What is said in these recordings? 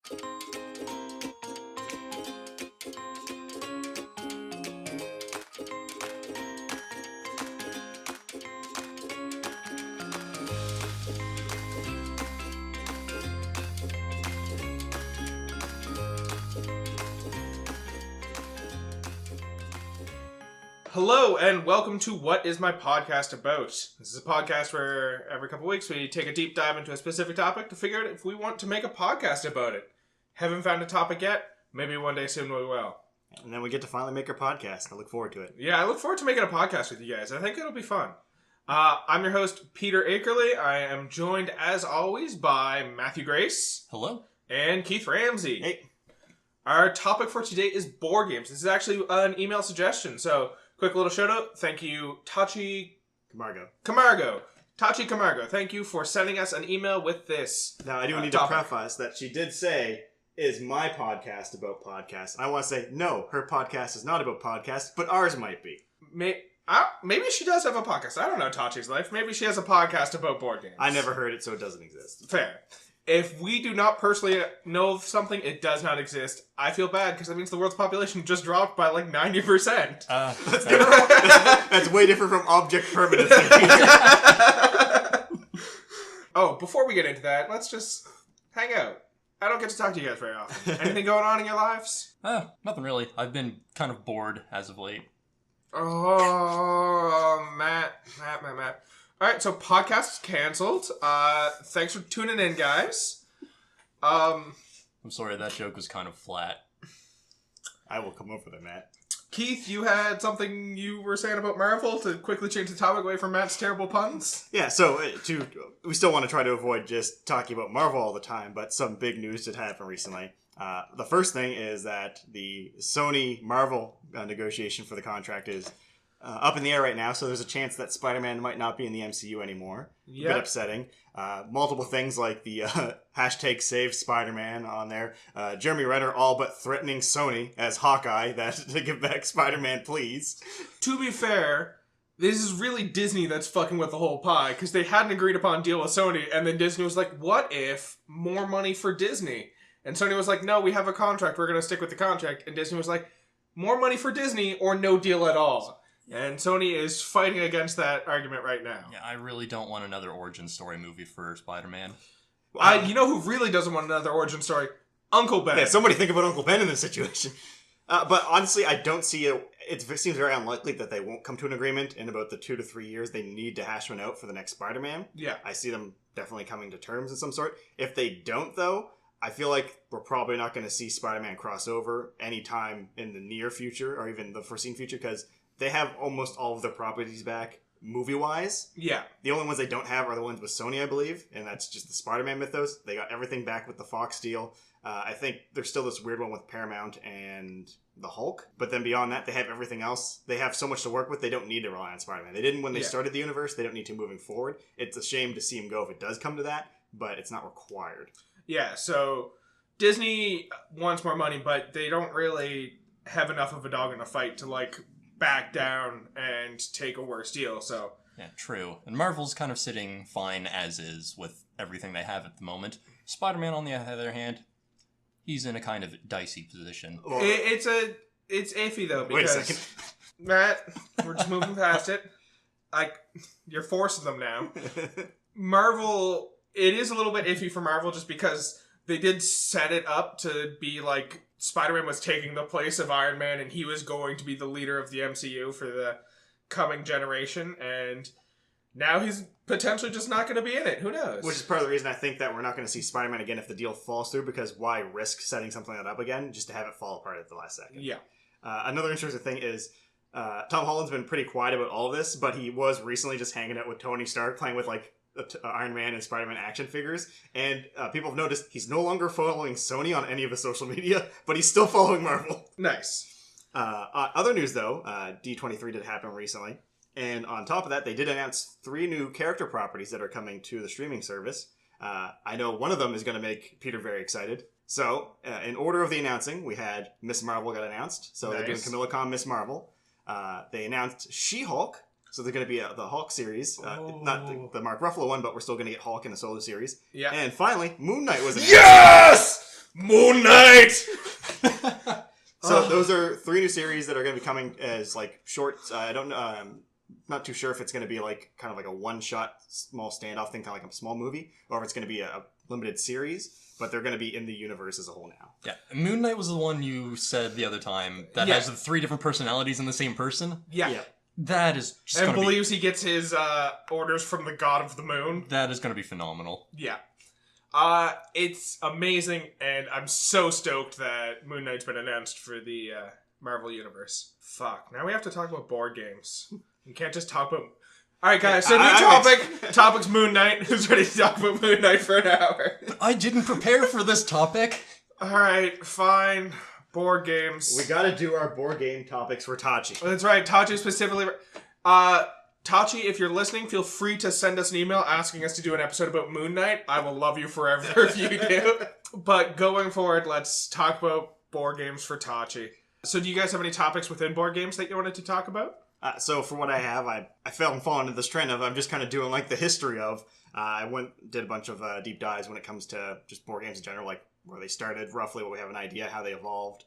Hello, and welcome to What Is My Podcast About? This is a podcast where every couple weeks we take a deep dive into a specific topic to figure out if we want to make a podcast about it. Haven't found a topic yet? Maybe one day soon we will. And then we get to finally make our podcast. I look forward to it. Yeah, I look forward to making a podcast with you guys. I think it'll be fun. I'm your host, Peter Akerley. I am joined, as always, by Matthew Grace. Hello. And Keith Ramsey. Hey. Our topic for today is board games. This is actually an email suggestion, so quick little shout out. Thank you, Tachi Camargo. Tachi Camargo, thank you for sending us an email with this. Now, I do need topic. to preface that she did say, is my podcast about podcasts? And I want to say, no, her podcast is not about podcasts, but ours might be. Maybe she does have a podcast. I don't know Tachi's life. Maybe she has a podcast about board games. I never heard it, so it doesn't exist. Fair. If we do not personally know of something, it does not exist. I feel bad because that means the world's population just dropped by like 90%. That's way different from object permanency. Oh, before we get into that, let's just hang out. I don't get to talk to you guys very often. Anything going on in your lives? Nothing really. I've been kind of bored as of late. Oh, Matt. Alright, so podcast's canceled. Thanks for tuning in, guys. I'm sorry, that joke was kind of flat. I will come over there, Matt. Keith, you had something you were saying about Marvel to quickly change the topic away from Matt's terrible puns? Yeah, so we still want to try to avoid just talking about Marvel all the time, but some big news did happen recently. The first thing is that the Sony-Marvel negotiation for the contract is up in the air right now, so there's a chance that Spider-Man might not be in the MCU anymore. Yep. A bit upsetting. Multiple things like the hashtag Save Spider-Man on there. Jeremy Renner all but threatening Sony as Hawkeye that to give back Spider-Man, please. To be fair, this is really Disney that's fucking with the whole pie, because they had an agreed upon deal with Sony, and then Disney was like, what if more money for Disney? And Sony was like, no, we have a contract, we're going to stick with the contract. And Disney was like, more money for Disney or no deal at all. And Sony is fighting against that argument right now. Yeah, I really don't want another origin story movie for Spider-Man. You know who really doesn't want another origin story? Uncle Ben. Yeah, somebody think about Uncle Ben in this situation. But honestly, I don't see it. It seems very unlikely that they won't come to an agreement in about the 2 to 3 years they need to hash one out for the next Spider-Man. Yeah. I see them definitely coming to terms of some sort. If they don't, though, I feel like we're probably not going to see Spider-Man crossover anytime in the near future or even the foreseen future, because they have almost all of their properties back movie-wise. Yeah. The only ones they don't have are the ones with Sony, I believe, and that's just the Spider-Man mythos. They got everything back with the Fox deal. I think there's still this weird one with Paramount and the Hulk, but then beyond that, they have everything else. They have so much to work with, they don't need to rely on Spider-Man. They didn't when they started the universe, they don't need to moving forward. It's a shame to see him go if it does come to that, but it's not required. Yeah, so Disney wants more money, but they don't really have enough of a dog in the fight to, like, back down and take a worse deal, so... Yeah, true. And Marvel's kind of sitting fine as is with everything they have at the moment. Spider-Man, on the other hand, he's in a kind of dicey position. It's iffy, though, because... Wait a second. Matt, we're just moving past it. You're forcing them now. Marvel... It is a little bit iffy for Marvel just because they did set it up to be like Spider-Man was taking the place of Iron Man and he was going to be the leader of the MCU for the coming generation, and now he's potentially just not going to be in it. Who knows? Which is part of the reason I think that we're not going to see Spider-Man again if the deal falls through, because why risk setting something like that up again just to have it fall apart at the last second? Yeah. Another interesting thing is Tom Holland's been pretty quiet about all of this, but he was recently just hanging out with Tony Stark playing with like Iron Man and Spider-Man action figures, and people have noticed he's no longer following Sony on any of his social media, but he's still following Marvel. Nice. Other news, though, D23 did happen recently, and on top of that, they did announce 3 new character properties that are coming to the streaming service. I know one of them is going to make Peter very excited. So, in order of the announcing, we had Miss Marvel got announced, so they're doing Camilla Khan Miss Marvel. They announced She-Hulk, so they're going to be the Hulk series. Not the Mark Ruffalo one, but we're still going to get Hulk in a solo series. Yeah. And finally, Moon Knight was announced. Yes! Moon Knight! So those are 3 new series that are going to be coming as like short. I don't know. Not too sure if it's going to be like kind of like a one-shot small standoff thing, kind of like a small movie, or if it's going to be a limited series. But they're going to be in the universe as a whole now. Yeah, Moon Knight was the one you said the other time that has the 3 different personalities in the same person. Yeah. That is just and believes he gets his orders from the god of the moon. That is going to be phenomenal. Yeah. It's amazing, and I'm so stoked that Moon Knight's been announced for the Marvel Universe. Fuck. Now we have to talk about board games. You can't just talk about... Alright guys, so new topic. Topic's Moon Knight. Who's ready to talk about Moon Knight for an hour? I didn't prepare for this topic. Alright, fine. Board games. We gotta do our board game topics for Tachi. That's right, Tachi specifically... Tachi, if you're listening, feel free to send us an email asking us to do an episode about Moon Knight. I will love you forever if you do. But going forward, let's talk about board games for Tachi. So do you guys have any topics within board games that you wanted to talk about? So for what I have, I fallen into this trend of I'm just kind of doing like the history of. I did a bunch of deep dives when it comes to just board games in general, like where they started, roughly what we have an idea, how they evolved.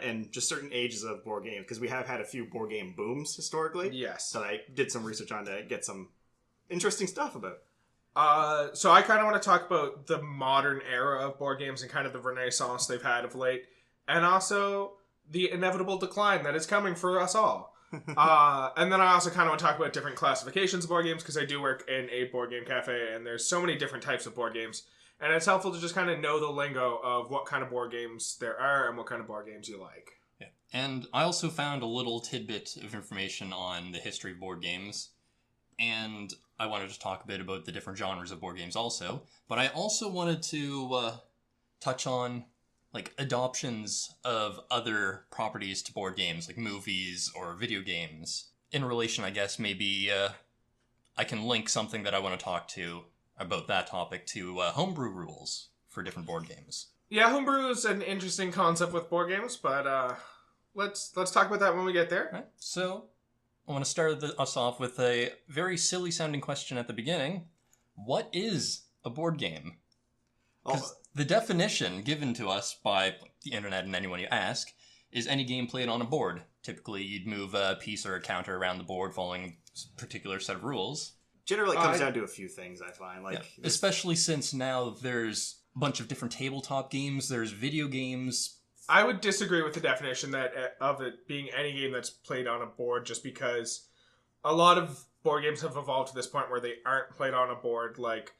And just certain ages of board games, because we have had a few board game booms historically. Yes. That I did some research on to get some interesting stuff about. So I kind of want to talk about the modern era of board games and kind of the renaissance they've had of late, and also the inevitable decline that is coming for us all. And then I also kind of want to talk about different classifications of board games, because I do work in a board game cafe, and there's so many different types of board games. And it's helpful to just kind of know the lingo of what kind of board games there are and what kind of board games you like. Yeah. And I also found a little tidbit of information on the history of board games. And I wanted to talk a bit about the different genres of board games also. But I also wanted to touch on like adoptions of other properties to board games, like movies or video games. In relation, I guess, maybe I can link something that I want to talk to about that topic to homebrew rules for different board games. Yeah, homebrew is an interesting concept with board games, but let's talk about that when we get there. Right. So I want to start us off with a very silly sounding question at the beginning. What is a board game? Because the definition given to us by the internet and anyone you ask is any game played on a board. Typically, you'd move a piece or a counter around the board following a particular set of rules. Generally comes down to a few things, I find. Especially since now there's a bunch of different tabletop games, there's video games. I would disagree with the definition of it being any game that's played on a board, just because a lot of board games have evolved to this point where they aren't played on a board. Like,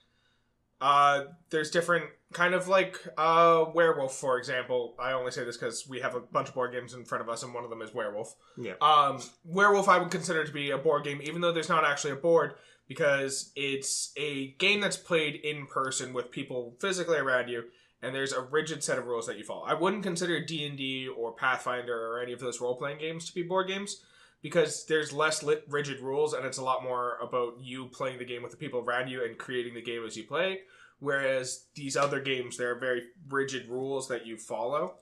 there's different, kind of like Werewolf, for example. I only say this because we have a bunch of board games in front of us, and one of them is Werewolf. Yeah. Werewolf I would consider to be a board game, even though there's not actually a board, because it's a game that's played in person with people physically around you, and there's a rigid set of rules that you follow. I wouldn't consider D&D or Pathfinder or any of those role-playing games to be board games, because there's less rigid rules, and it's a lot more about you playing the game with the people around you and creating the game as you play, whereas these other games, there are very rigid rules that you follow.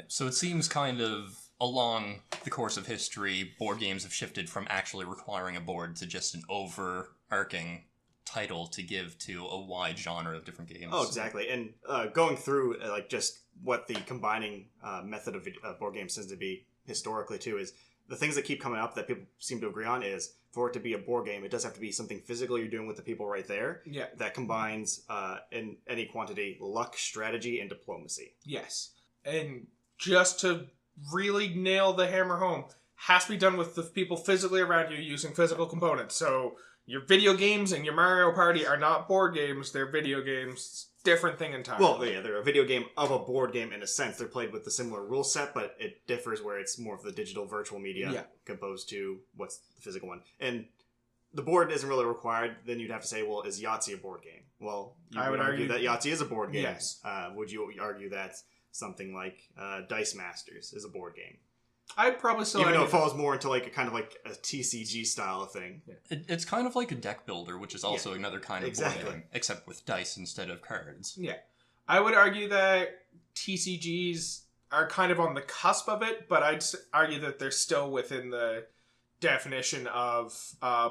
So it seems kind of along the course of history, board games have shifted from actually requiring a board to just an overarching title to give to a wide genre of different games. Oh, exactly. And going through like just what the combining method of board games tends to be historically too is the things that keep coming up that people seem to agree on is for it to be a board game, it does have to be something physical you're doing with the people right there. Yeah. That combines in any quantity luck, strategy, and diplomacy. Yes. And just to really nail the hammer home, has to be done with the people physically around you using physical components. So your video games and your Mario Party are not board games, they're video games. Different thing entirely. Well, yeah, they're a video game of a board game in a sense. They're played with the similar rule set, but it differs where it's more of the digital virtual media opposed to what's the physical one. And the board isn't really required. Then you'd have to say, well, is Yahtzee a board game? Well, you would argue that Yahtzee is a board game. Yes. Would you argue that something like Dice Masters is a board game? I'd probably still even though it falls more into like a kind of like a TCG style of thing. Yeah. It's kind of like a deck builder, which is also another kind of board game, except with dice instead of cards. Yeah. I would argue that TCGs are kind of on the cusp of it, but I'd argue that they're still within the definition of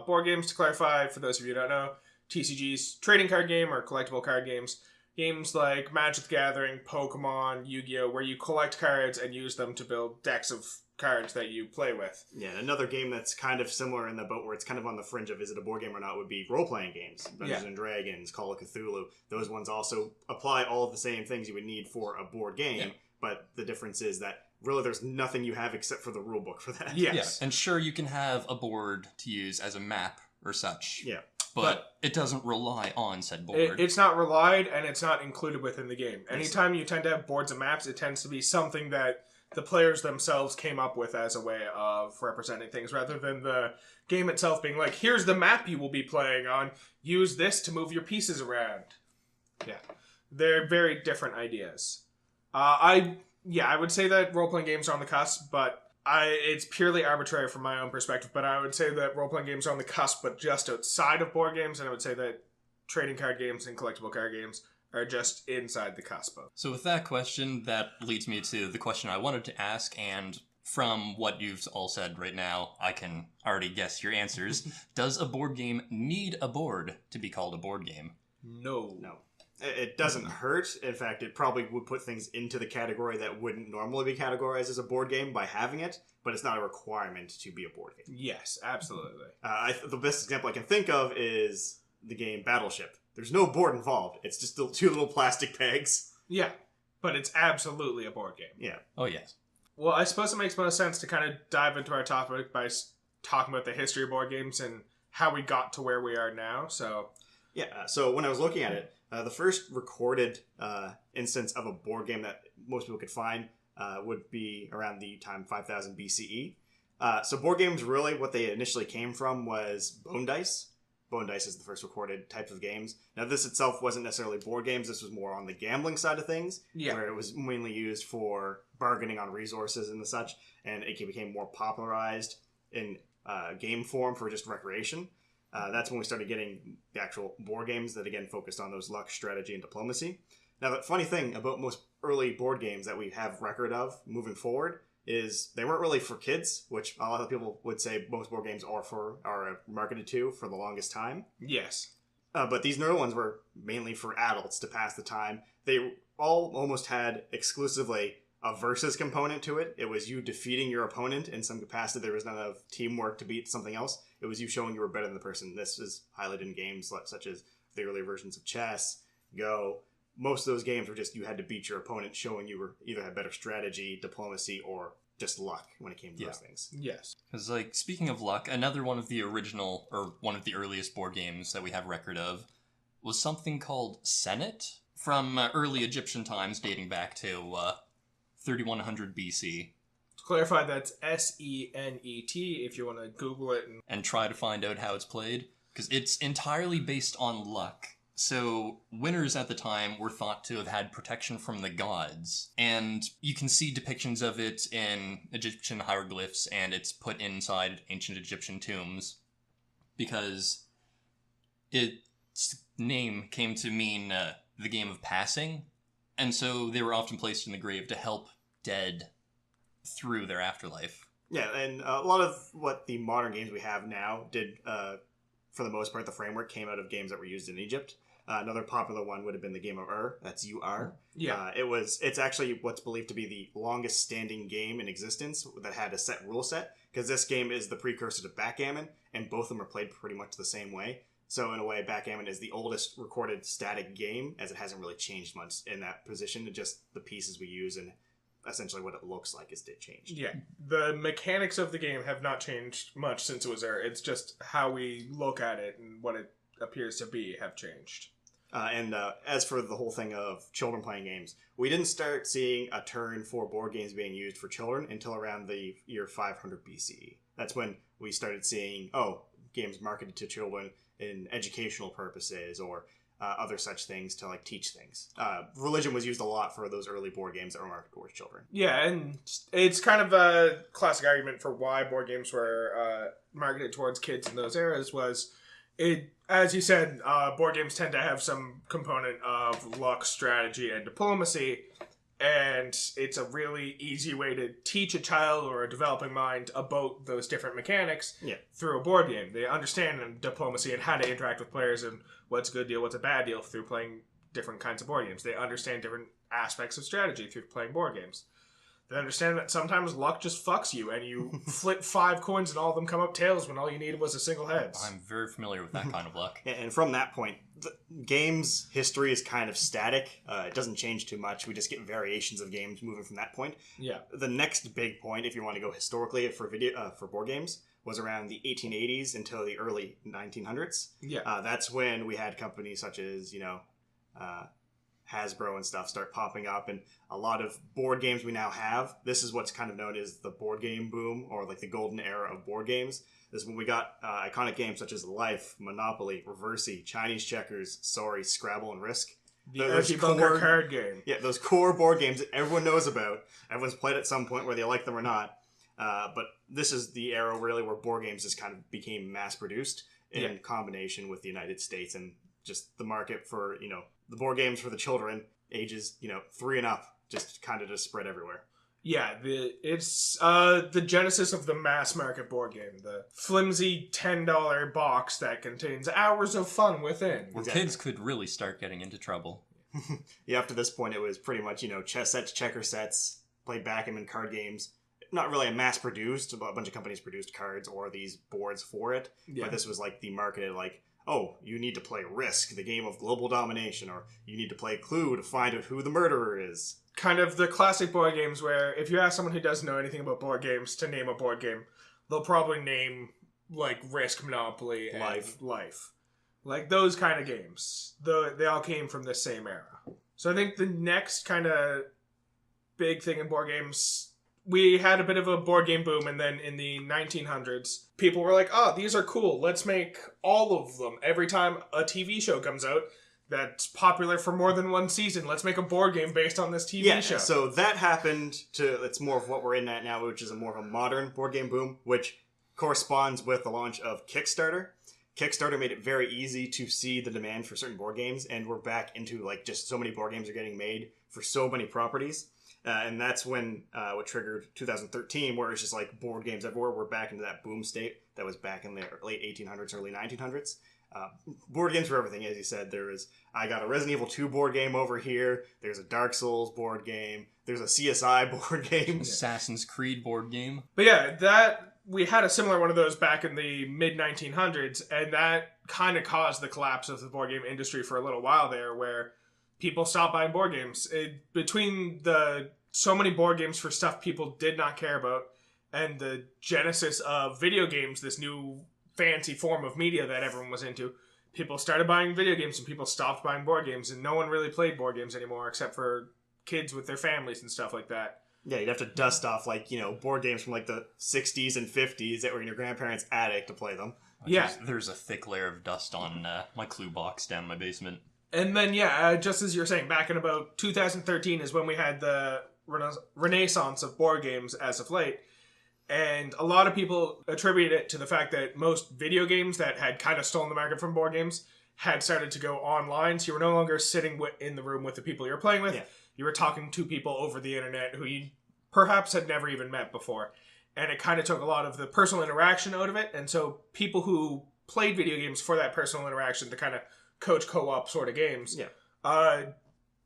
board games. To clarify, for those of you who don't know, TCGs, trading card game or collectible card games. games like Magic the Gathering, Pokemon, Yu-Gi-Oh, where you collect cards and use them to build decks of cards that you play with. Yeah, another game that's kind of similar in the boat where it's kind of on the fringe of is it a board game or not would be role-playing games. Dungeons and Dragons, Call of Cthulhu. Those ones also apply all of the same things you would need for a board game, but the difference is that really there's nothing you have except for the rule book for that. Yes. Yeah. And sure, you can have a board to use as a map or such. Yeah. But it doesn't rely on said board. It's not relied, and it's not included within the game. Anytime you tend to have boards and maps, it tends to be something that the players themselves came up with as a way of representing things, rather than the game itself being like, here's the map you will be playing on, use this to move your pieces around. Yeah. They're very different ideas. I would say that role-playing games are on the cusp, but it's purely arbitrary from my own perspective, but I would say that role-playing games are on the cusp, but just outside of board games, and I would say that trading card games and collectible card games are just inside the cusp of. So with that question, that leads me to the question I wanted to ask, and from what you've all said right now, I can already guess your answers. Does a board game need a board to be called a board game? No. It doesn't hurt. In fact, it probably would put things into the category that wouldn't normally be categorized as a board game by having it, but it's not a requirement to be a board game. Yes, absolutely. The best example I can think of is the game Battleship. There's no board involved. It's just two little plastic pegs. Yeah, but it's absolutely a board game. Yeah. Oh, yes. Well, I suppose it makes most sense to kind of dive into our topic by talking about the history of board games and how we got to where we are now, so... Yeah, so when I was looking at it, the first recorded instance of a board game that most people could find would be around the time 5000 BCE. So board games, really, what they initially came from was bone dice. Bone dice is the first recorded type of games. Now, this itself wasn't necessarily board games. This was more on the gambling side of things, where it was mainly used for bargaining on resources and the such, and it became more popularized in game form for just recreation. That's when we started getting the actual board games that, again, focused on those luck, strategy, and diplomacy. Now, the funny thing about most early board games that we have record of moving forward is they weren't really for kids, which a lot of people would say most board games are marketed to for the longest time. Yes. But these newer ones were mainly for adults to pass the time. They all almost had exclusively a versus component to it. It was you defeating your opponent in some capacity. There was none of teamwork to beat something else. It was you showing you were better than the person. This is highlighted in games such as the earlier versions of chess, Go. Most of those games were just you had to beat your opponent, showing you were either had better strategy, diplomacy, or just luck when it came to those things. Yes. Because, like, speaking of luck, another one of the original, or one of the earliest board games that we have record of was something called Senet from early Egyptian times dating back to 3100 BC. To clarify, that's Senet if you want to Google it. And try to find out how it's played. Because it's entirely based on luck. So, winners at the time were thought to have had protection from the gods. And you can see depictions of it in Egyptian hieroglyphs, and it's put inside ancient Egyptian tombs. Because its name came to mean the game of passing. And so they were often placed in the grave to help dead through their afterlife. Yeah, and a lot of what the modern games we have now did, for the most part, the framework came out of games that were used in Egypt. Another popular one would have been the game of Ur. That's U-R. Yeah. It's actually what's believed to be the longest standing game in existence that had a set rule set, because this game is the precursor to backgammon, and both of them are played pretty much the same way. So in a way, backgammon is the oldest recorded static game, as it hasn't really changed much in that position. Just the pieces we use and essentially what it looks like is did change. Yeah. The mechanics of the game have not changed much since it was Ur. It's just how we look at it and what it appears to be have changed. And as for the whole thing of children playing games, we didn't start seeing a turn for board games being used for children until around the year 500 BCE. That's when we started seeing, games marketed to children in educational purposes or other such things to like teach things. Religion was used a lot for those early board games that were marketed towards children. Yeah, and it's kind of a classic argument for why board games were marketed towards kids in those eras was it, as you said, board games tend to have some component of luck, strategy, and diplomacy, and it's a really easy way to teach a child or a developing mind about those different mechanics through a board game. They understand diplomacy and how to interact with players and what's a good deal, what's a bad deal through playing different kinds of board games. They understand different aspects of strategy through playing board games. They understand that sometimes luck just fucks you, and you flip 5 coins and all of them come up tails when all you needed was a single heads. I'm very familiar with that kind of luck. And from that point, the game's history is kind of static. It doesn't change too much. We just get variations of games moving from that point. Yeah. The next big point, if you want to go historically for board games, was around the 1880s until the early 1900s. Yeah. That's when we had companies such as, Hasbro and stuff start popping up, and a lot of board games we now have. This is what's kind of known as the board game boom, or like the golden era of board games. This is when we got iconic games such as Life, Monopoly, Reversi, Chinese Checkers, Sorry, Scrabble, and Risk. The Archie Bunker card game. Yeah, those core board games that everyone knows about. Everyone's played at some point, whether you like them or not. But this is the era really where board games just kind of became mass-produced in combination with the United States and just the market for, the board games for the children, ages, 3 and up, just kind of just spread everywhere. Yeah, it's the genesis of the mass market board game. The flimsy $10 box that contains hours of fun within. Where kids could really start getting into trouble. Yeah, up to this point, it was pretty much, chess sets, checker sets, played backgammon card games. Not really a mass-produced, but a bunch of companies produced cards or these boards for it. Yeah. But this was like the marketed, like, oh, you need to play Risk, the game of global domination, or you need to play Clue to find out who the murderer is. Kind of the classic board games where if you ask someone who doesn't know anything about board games to name a board game, they'll probably name, like, Risk, Monopoly, and Life. Like, those kind of games. They all came from the same era. So I think the next kind of big thing in board games... We had a bit of a board game boom, and then in the 1900s, people were like, oh, these are cool. Let's make all of them. Every time a TV show comes out that's popular for more than one season, let's make a board game based on this TV show. So that happened to, it's more of what we're in at now, which is a more of a modern board game boom, which corresponds with the launch of Kickstarter. Kickstarter made it very easy to see the demand for certain board games, and we're back into, like, just so many board games are getting made for so many properties. And that's when what triggered 2013, where it's just like board games everywhere. We're back into that boom state that was back in the late 1800s, early 1900s. Board games for everything, as you said. I got a Resident Evil 2 board game over here. There's a Dark Souls board game. There's a CSI board game. Assassin's Creed board game. But yeah, we had a similar one of those back in the mid-1900s, and that kind of caused the collapse of the board game industry for a little while there, where people stopped buying board games. Between so many board games for stuff people did not care about and the genesis of video games, this new fancy form of media that everyone was into, people started buying video games and people stopped buying board games, and no one really played board games anymore except for kids with their families and stuff like that. Yeah, you'd have to dust off, like, board games from, like, the 60s and 50s that were in your grandparents' attic to play them. Yeah. There's a thick layer of dust on my Clue box down in my basement. And then, just as you're saying, back in about 2013 is when we had the renaissance of board games as of late. And a lot of people attribute it to the fact that most video games that had kind of stolen the market from board games had started to go online. So you were no longer sitting in the room with the people you were playing with. Yeah. You were talking to people over the internet who you perhaps had never even met before. And it kind of took a lot of the personal interaction out of it. And so people who played video games for that personal interaction, the kind of coach co-op sort of games,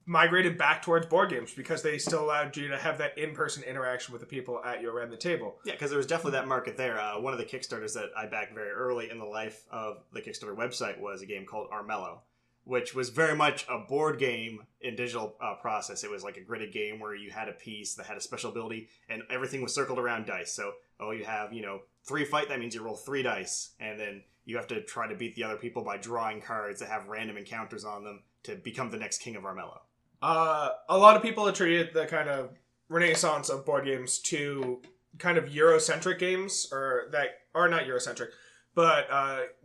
migrated back towards board games because they still allowed you to have that in-person interaction with the people at you around the table. Yeah, because there was definitely that market there. One of the Kickstarters that I backed very early in the life of the Kickstarter website was a game called Armello, which was very much a board game in digital process. It was like a gridded game where you had a piece that had a special ability, and everything was circled around dice. So, you have, 3 fight, that means you roll 3 dice, and then you have to try to beat the other people by drawing cards that have random encounters on them to become the next king of Armello. A lot of people attribute the kind of renaissance of board games to kind of Eurocentric games, or not Eurocentric, but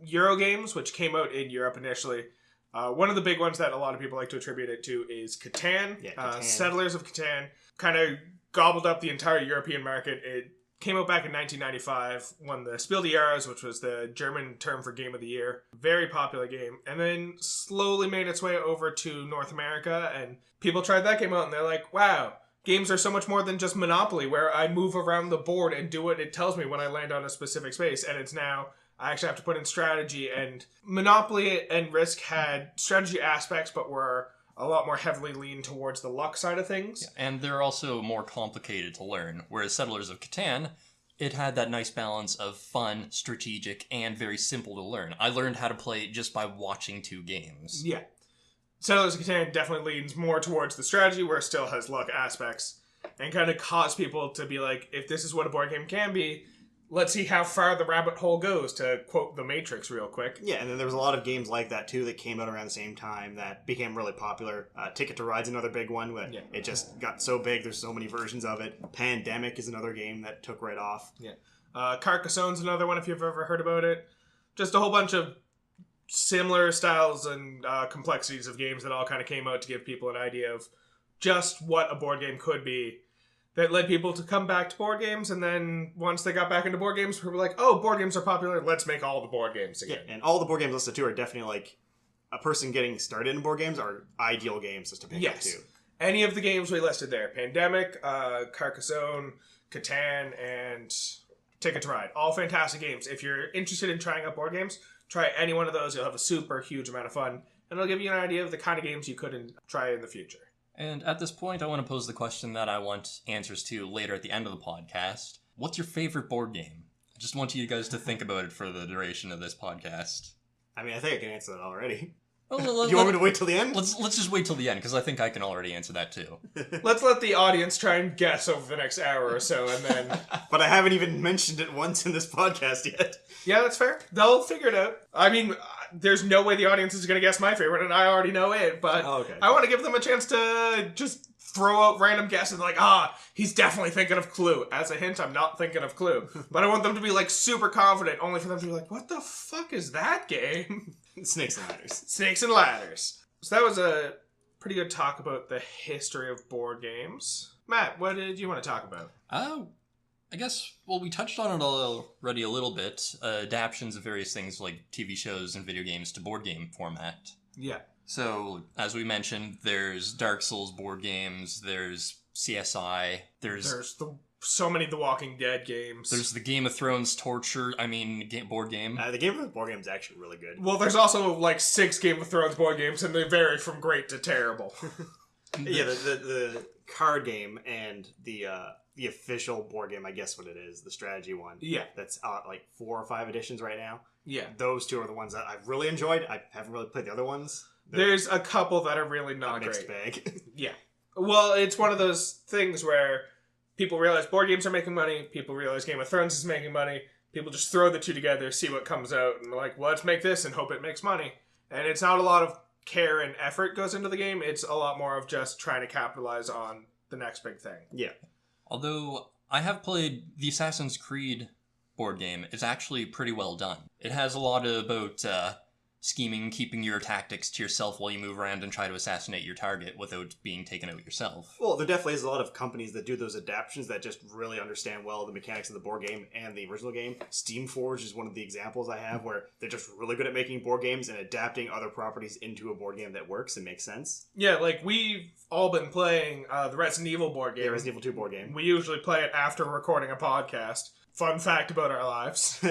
Euro games, which came out in Europe initially. One of the big ones that a lot of people like to attribute it to is Catan. Yeah, Catan. Settlers of Catan kind of gobbled up the entire European market. It came out back in 1995, won the Spiel des Jahres, which was the German term for Game of the Year. Very popular game. And then slowly made its way over to North America, and people tried that game out, and they're like, wow, games are so much more than just Monopoly, where I move around the board and do what it tells me when I land on a specific space, and it's now I actually have to put in strategy. And Monopoly and Risk had strategy aspects, but were a lot more heavily lean towards the luck side of things. Yeah, and they're also more complicated to learn, whereas Settlers of Catan, it had that nice balance of fun, strategic, and very simple to learn. I learned how to play it just by watching 2 games. Yeah. Settlers of Catan definitely leans more towards the strategy, where it still has luck aspects, and kind of cause people to be like, if this is what a board game can be, let's see how far the rabbit hole goes, to quote The Matrix real quick. Yeah, and then there was a lot of games like that, too, that came out around the same time that became really popular. Ticket to Ride's another big one, but it just got so big, there's so many versions of it. Pandemic is another game that took right off. Yeah. Carcassone's another one, if you've ever heard about it. Just a whole bunch of similar styles and complexities of games that all kind of came out to give people an idea of just what a board game could be, that led people to come back to board games. And then once they got back into board games, we were like, oh, board games are popular, let's make all the board games again. Yeah, and all the board games listed too are definitely like a person getting started in board games are ideal games just to pick up too. Any of the games we listed there, Pandemic, Carcassonne, Catan, and Ticket to Ride, all fantastic games. If you're interested in trying out board games, try any one of those. You'll have a super huge amount of fun, and it'll give you an idea of the kind of games you could try in the future. And at this point, I want to pose the question that I want answers to later at the end of the podcast. What's your favorite board game? I just want you guys to think about it for the duration of this podcast. I mean, I think I can answer that already. Well, you want me to wait till the end? Let's just wait till the end, because I think I can already answer that too. Let's let the audience try and guess over the next hour or so, and then... But I haven't even mentioned it once in this podcast yet. Yeah, that's fair. They'll figure it out. I mean, there's no way the audience is going to guess my favorite, and I already know it, but I want to give them a chance to just throw out random guesses like, he's definitely thinking of Clue. As a hint, I'm not thinking of Clue. But I want them to be, like, super confident, only for them to be like, what the fuck is that game? Snakes and Ladders. Snakes and Ladders. So that was a pretty good talk about the history of board games. Matt, what did you want to talk about? I guess, well, we touched on it already a little bit. Adaptions of various things like TV shows and video games to board game format. Yeah. So, as we mentioned, there's Dark Souls board games, there's CSI, there's so many The Walking Dead games. There's the Game of Thrones board game. The Game of Thrones board game is actually really good. Well, there's also like 6 Game of Thrones board games, and they vary from great to terrible. Yeah, the card game and the official board game, I guess what it is, the strategy one. Yeah. That's like 4 or 5 editions right now. Yeah. Those 2 are the ones that I've really enjoyed. I haven't really played the other ones. There's a couple that are really not mixed great. Bag. Yeah. Well, it's one of those things where people realize board games are making money, people realize Game of Thrones is making money, people just throw the 2 together, see what comes out, and they're like, well, let's make this and hope it makes money. And it's not a lot of care and effort goes into the game, it's a lot more of just trying to capitalize on the next big thing. Yeah. Although, I have played the Assassin's Creed board game. It's actually pretty well done. It has a lot about scheming, keeping your tactics to yourself while you move around and try to assassinate your target without being taken out yourself. Well, there definitely is a lot of companies that do those adaptations that just really understand well the mechanics of the board game and the original game. Steamforged is one of the examples I have where they're just really good at making board games and adapting other properties into a board game that works and makes sense. Yeah, like we've all been playing the Resident Evil board game. Yeah, Resident Evil 2 board game. We usually play it after recording a podcast. Fun fact about our lives.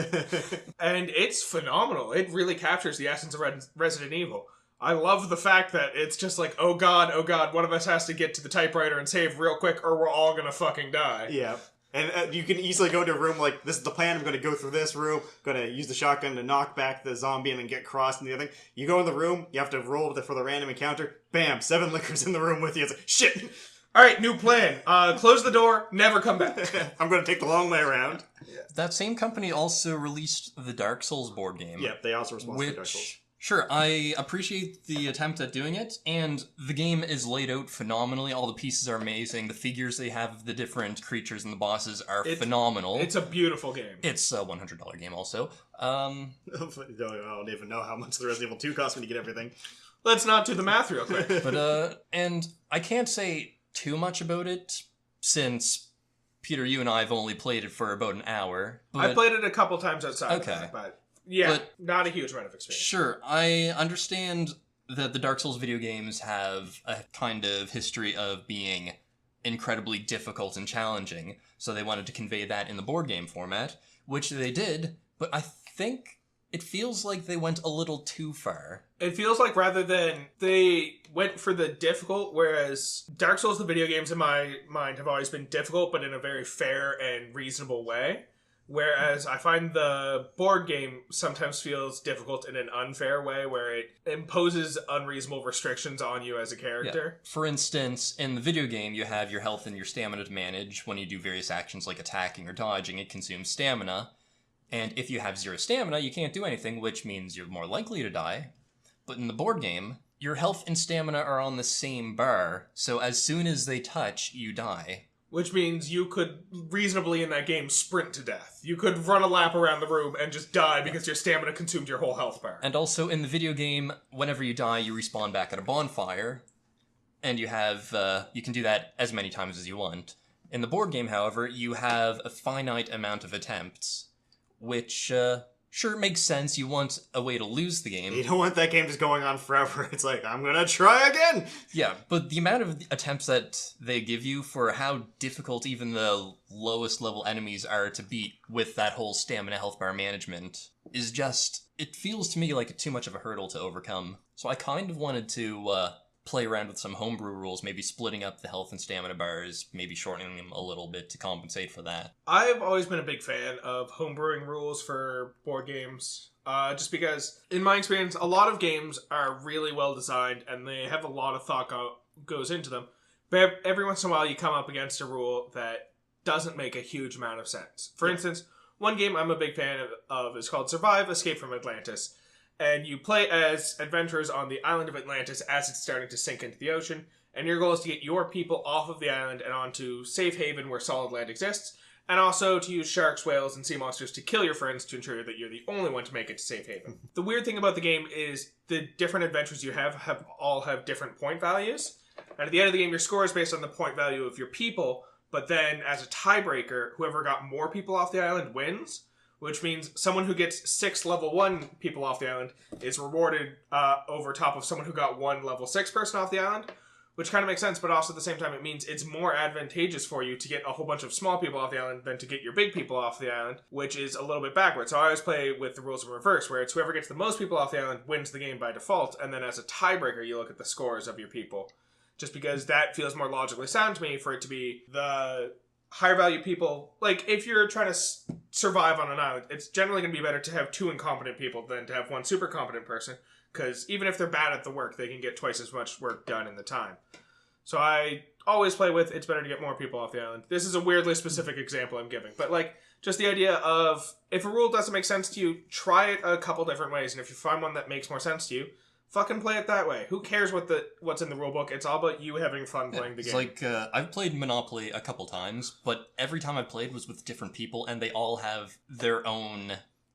And it's phenomenal. It really captures the essence of Resident Evil. I love the fact that it's just like, oh god, one of us has to get to the typewriter and save real quick or we're all gonna fucking die. Yeah. And you can easily go into a room like, this is the plan, I'm going to go through this room, going to use the shotgun to knock back the zombie and then get crossed and the other thing. You go in the room, you have to roll for the random encounter, bam, 7 lickers in the room with you. It's like, shit! Alright, new plan. Close the door, never come back. I'm going to take the long way around. Yeah. That same company also released the Dark Souls board game. Yep, they also responsible for Dark Souls. Sure, I appreciate the attempt at doing it, and the game is laid out phenomenally. All the pieces are amazing. The figures they have of the different creatures and the bosses are phenomenal. It's a beautiful game. It's a $100 game also. I don't even know how much the Resident Evil 2 cost me to get everything. Let's not do the math real quick. But, and I can't say too much about it, since Peter, you and I have only played it for about an hour. But... I played it a couple times outside. Okay. But yeah, not a huge amount of experience. Sure, I understand that the Dark Souls video games have a kind of history of being incredibly difficult and challenging, so they wanted to convey that in the board game format, which they did, but I think It feels like they went a little too far. It feels like rather than they went for the difficult, whereas Dark Souls, the video games in my mind, have always been difficult, but in a very fair and reasonable way. Whereas I find the board game sometimes feels difficult in an unfair way, where it imposes unreasonable restrictions on you as a character. Yeah. For instance, in the video game, you have your health and your stamina to manage. When you do various actions like attacking or dodging, it consumes stamina. And if you have 0 stamina, you can't do anything, which means you're more likely to die. But in the board game, your health and stamina are on the same bar, so as soon as they touch, you die. Which means you could reasonably in that game sprint to death. You could run a lap around the room and just die because your stamina consumed your whole health bar. And also in the video game, whenever you die, you respawn back at a bonfire. And you have, you can do that as many times as you want. In the board game, however, you have a finite amount of attempts, which, sure, it makes sense. You want a way to lose the game. You don't want that game just going on forever. It's like, I'm gonna try again! Yeah, but the amount of attempts that they give you for how difficult even the lowest level enemies are to beat with that whole stamina health bar management is just, it feels to me like too much of a hurdle to overcome. So I kind of wanted to play around with some homebrew rules, maybe splitting up the health and stamina bars, maybe shortening them a little bit to compensate for that. I've always been a big fan of homebrewing rules for board games, just because, in my experience, a lot of games are really well designed and they have a lot of thought goes into them. But every once in a while you come up against a rule that doesn't make a huge amount of sense. For instance, one game I'm a big fan of is called Survive, Escape from Atlantis. And you play as adventurers on the island of Atlantis as it's starting to sink into the ocean. And your goal is to get your people off of the island and onto safe haven where solid land exists. And also to use sharks, whales, and sea monsters to kill your friends to ensure that you're the only one to make it to safe haven. The weird thing about the game is the different adventures you have all have different point values. And at the end of the game, your score is based on the point value of your people. But then as a tiebreaker, whoever got more people off the island wins. Which means someone who gets 6 level 1 people off the island is rewarded over top of someone who got 1 level 6 person off the island. Which kind of makes sense, but also at the same time it means it's more advantageous for you to get a whole bunch of small people off the island than to get your big people off the island, which is a little bit backwards. So I always play with the rules in reverse, where it's whoever gets the most people off the island wins the game by default, and then as a tiebreaker you look at the scores of your people. Just because that feels more logically sound to me for it to be the higher value people. Like, if you're trying to survive on an island, it's generally going to be better to have 2 incompetent people than to have 1 super competent person, because even if they're bad at the work, they can get twice as much work done in the time. So I always play with, it's better to get more people off the island. This is a weirdly specific example I'm giving, but like, just the idea of, if a rule doesn't make sense to you, try it a couple different ways, and if you find one that makes more sense to you, fucking play it that way. Who cares what's in the rulebook? It's all about you having fun playing the game. It's like, I've played Monopoly a couple times, but every time I played was with different people, and they all have their own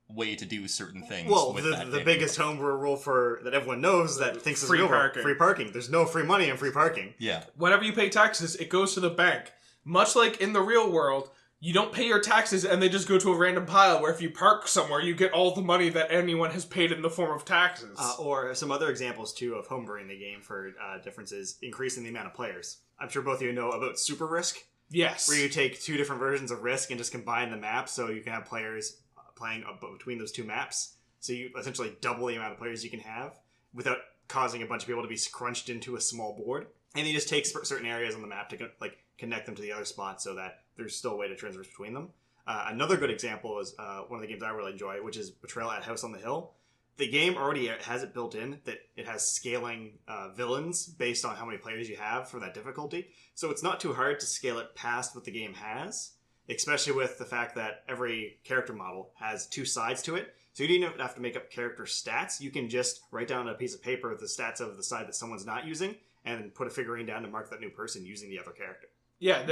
way to do certain things. Well, with the biggest homebrew rule that everyone knows that thinks is real, free parking. There's no free money in free parking. Yeah. Whenever you pay taxes, it goes to the bank. Much like in the real world, you don't pay your taxes and they just go to a random pile, where if you park somewhere, you get all the money that anyone has paid in the form of taxes. Or some other examples, too, of homebrewing the game for differences, increasing the amount of players. I'm sure both of you know about Super Risk. Yes. Where you take 2 different versions of Risk and just combine the maps, so you can have players playing between those 2 maps. So you essentially double the amount of players you can have without causing a bunch of people to be scrunched into a small board. And you just take certain areas on the map to connect them to the other spots so that there's still a way to traverse between them. Another good example is one of the games I really enjoy, which is Betrayal at House on the Hill. The game already has it built in that it has scaling villains based on how many players you have for that difficulty. So it's not too hard to scale it past what the game has, especially with the fact that every character model has 2 sides to it. So you don't even have to make up character stats. You can just write down on a piece of paper the stats of the side that someone's not using, and put a figurine down to mark that new person using the other character. Yeah,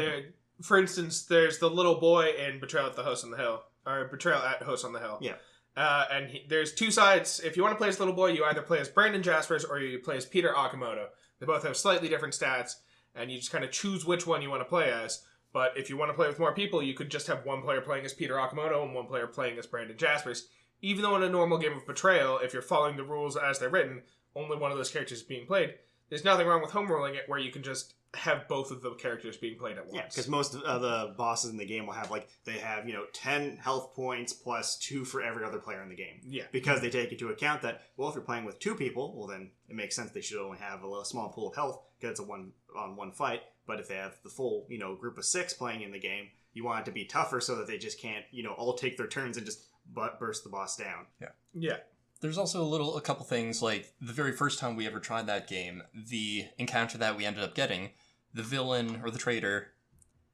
for instance, there's the little boy in Betrayal at House on the Hill. Or Betrayal at House on the Hill. Yeah. And there's 2 sides. If you want to play as little boy, you either play as Brandon Jaspers or you play as Peter Okamoto. They both have slightly different stats, and you just kind of choose which one you want to play as. But if you want to play with more people, you could just have one player playing as Peter Okamoto and one player playing as Brandon Jaspers. Even though in a normal game of Betrayal, if you're following the rules as they're written, only one of those characters is being played, there's nothing wrong with homeruling it where you can just have both of the characters being played at once. Yeah, because most of the bosses in the game will have, like, they have, 10 health points plus 2 for every other player in the game. Yeah. Because they take into account that, well, if you're playing with 2 people, well, then it makes sense they should only have a small pool of health because it's a one-on-one fight. But if they have the full, group of 6 playing in the game, you want it to be tougher so that they just can't, all take their turns and just burst the boss down. Yeah. Yeah. There's also a couple things, like the very first time we ever tried that game, the encounter that we ended up getting, the villain or the traitor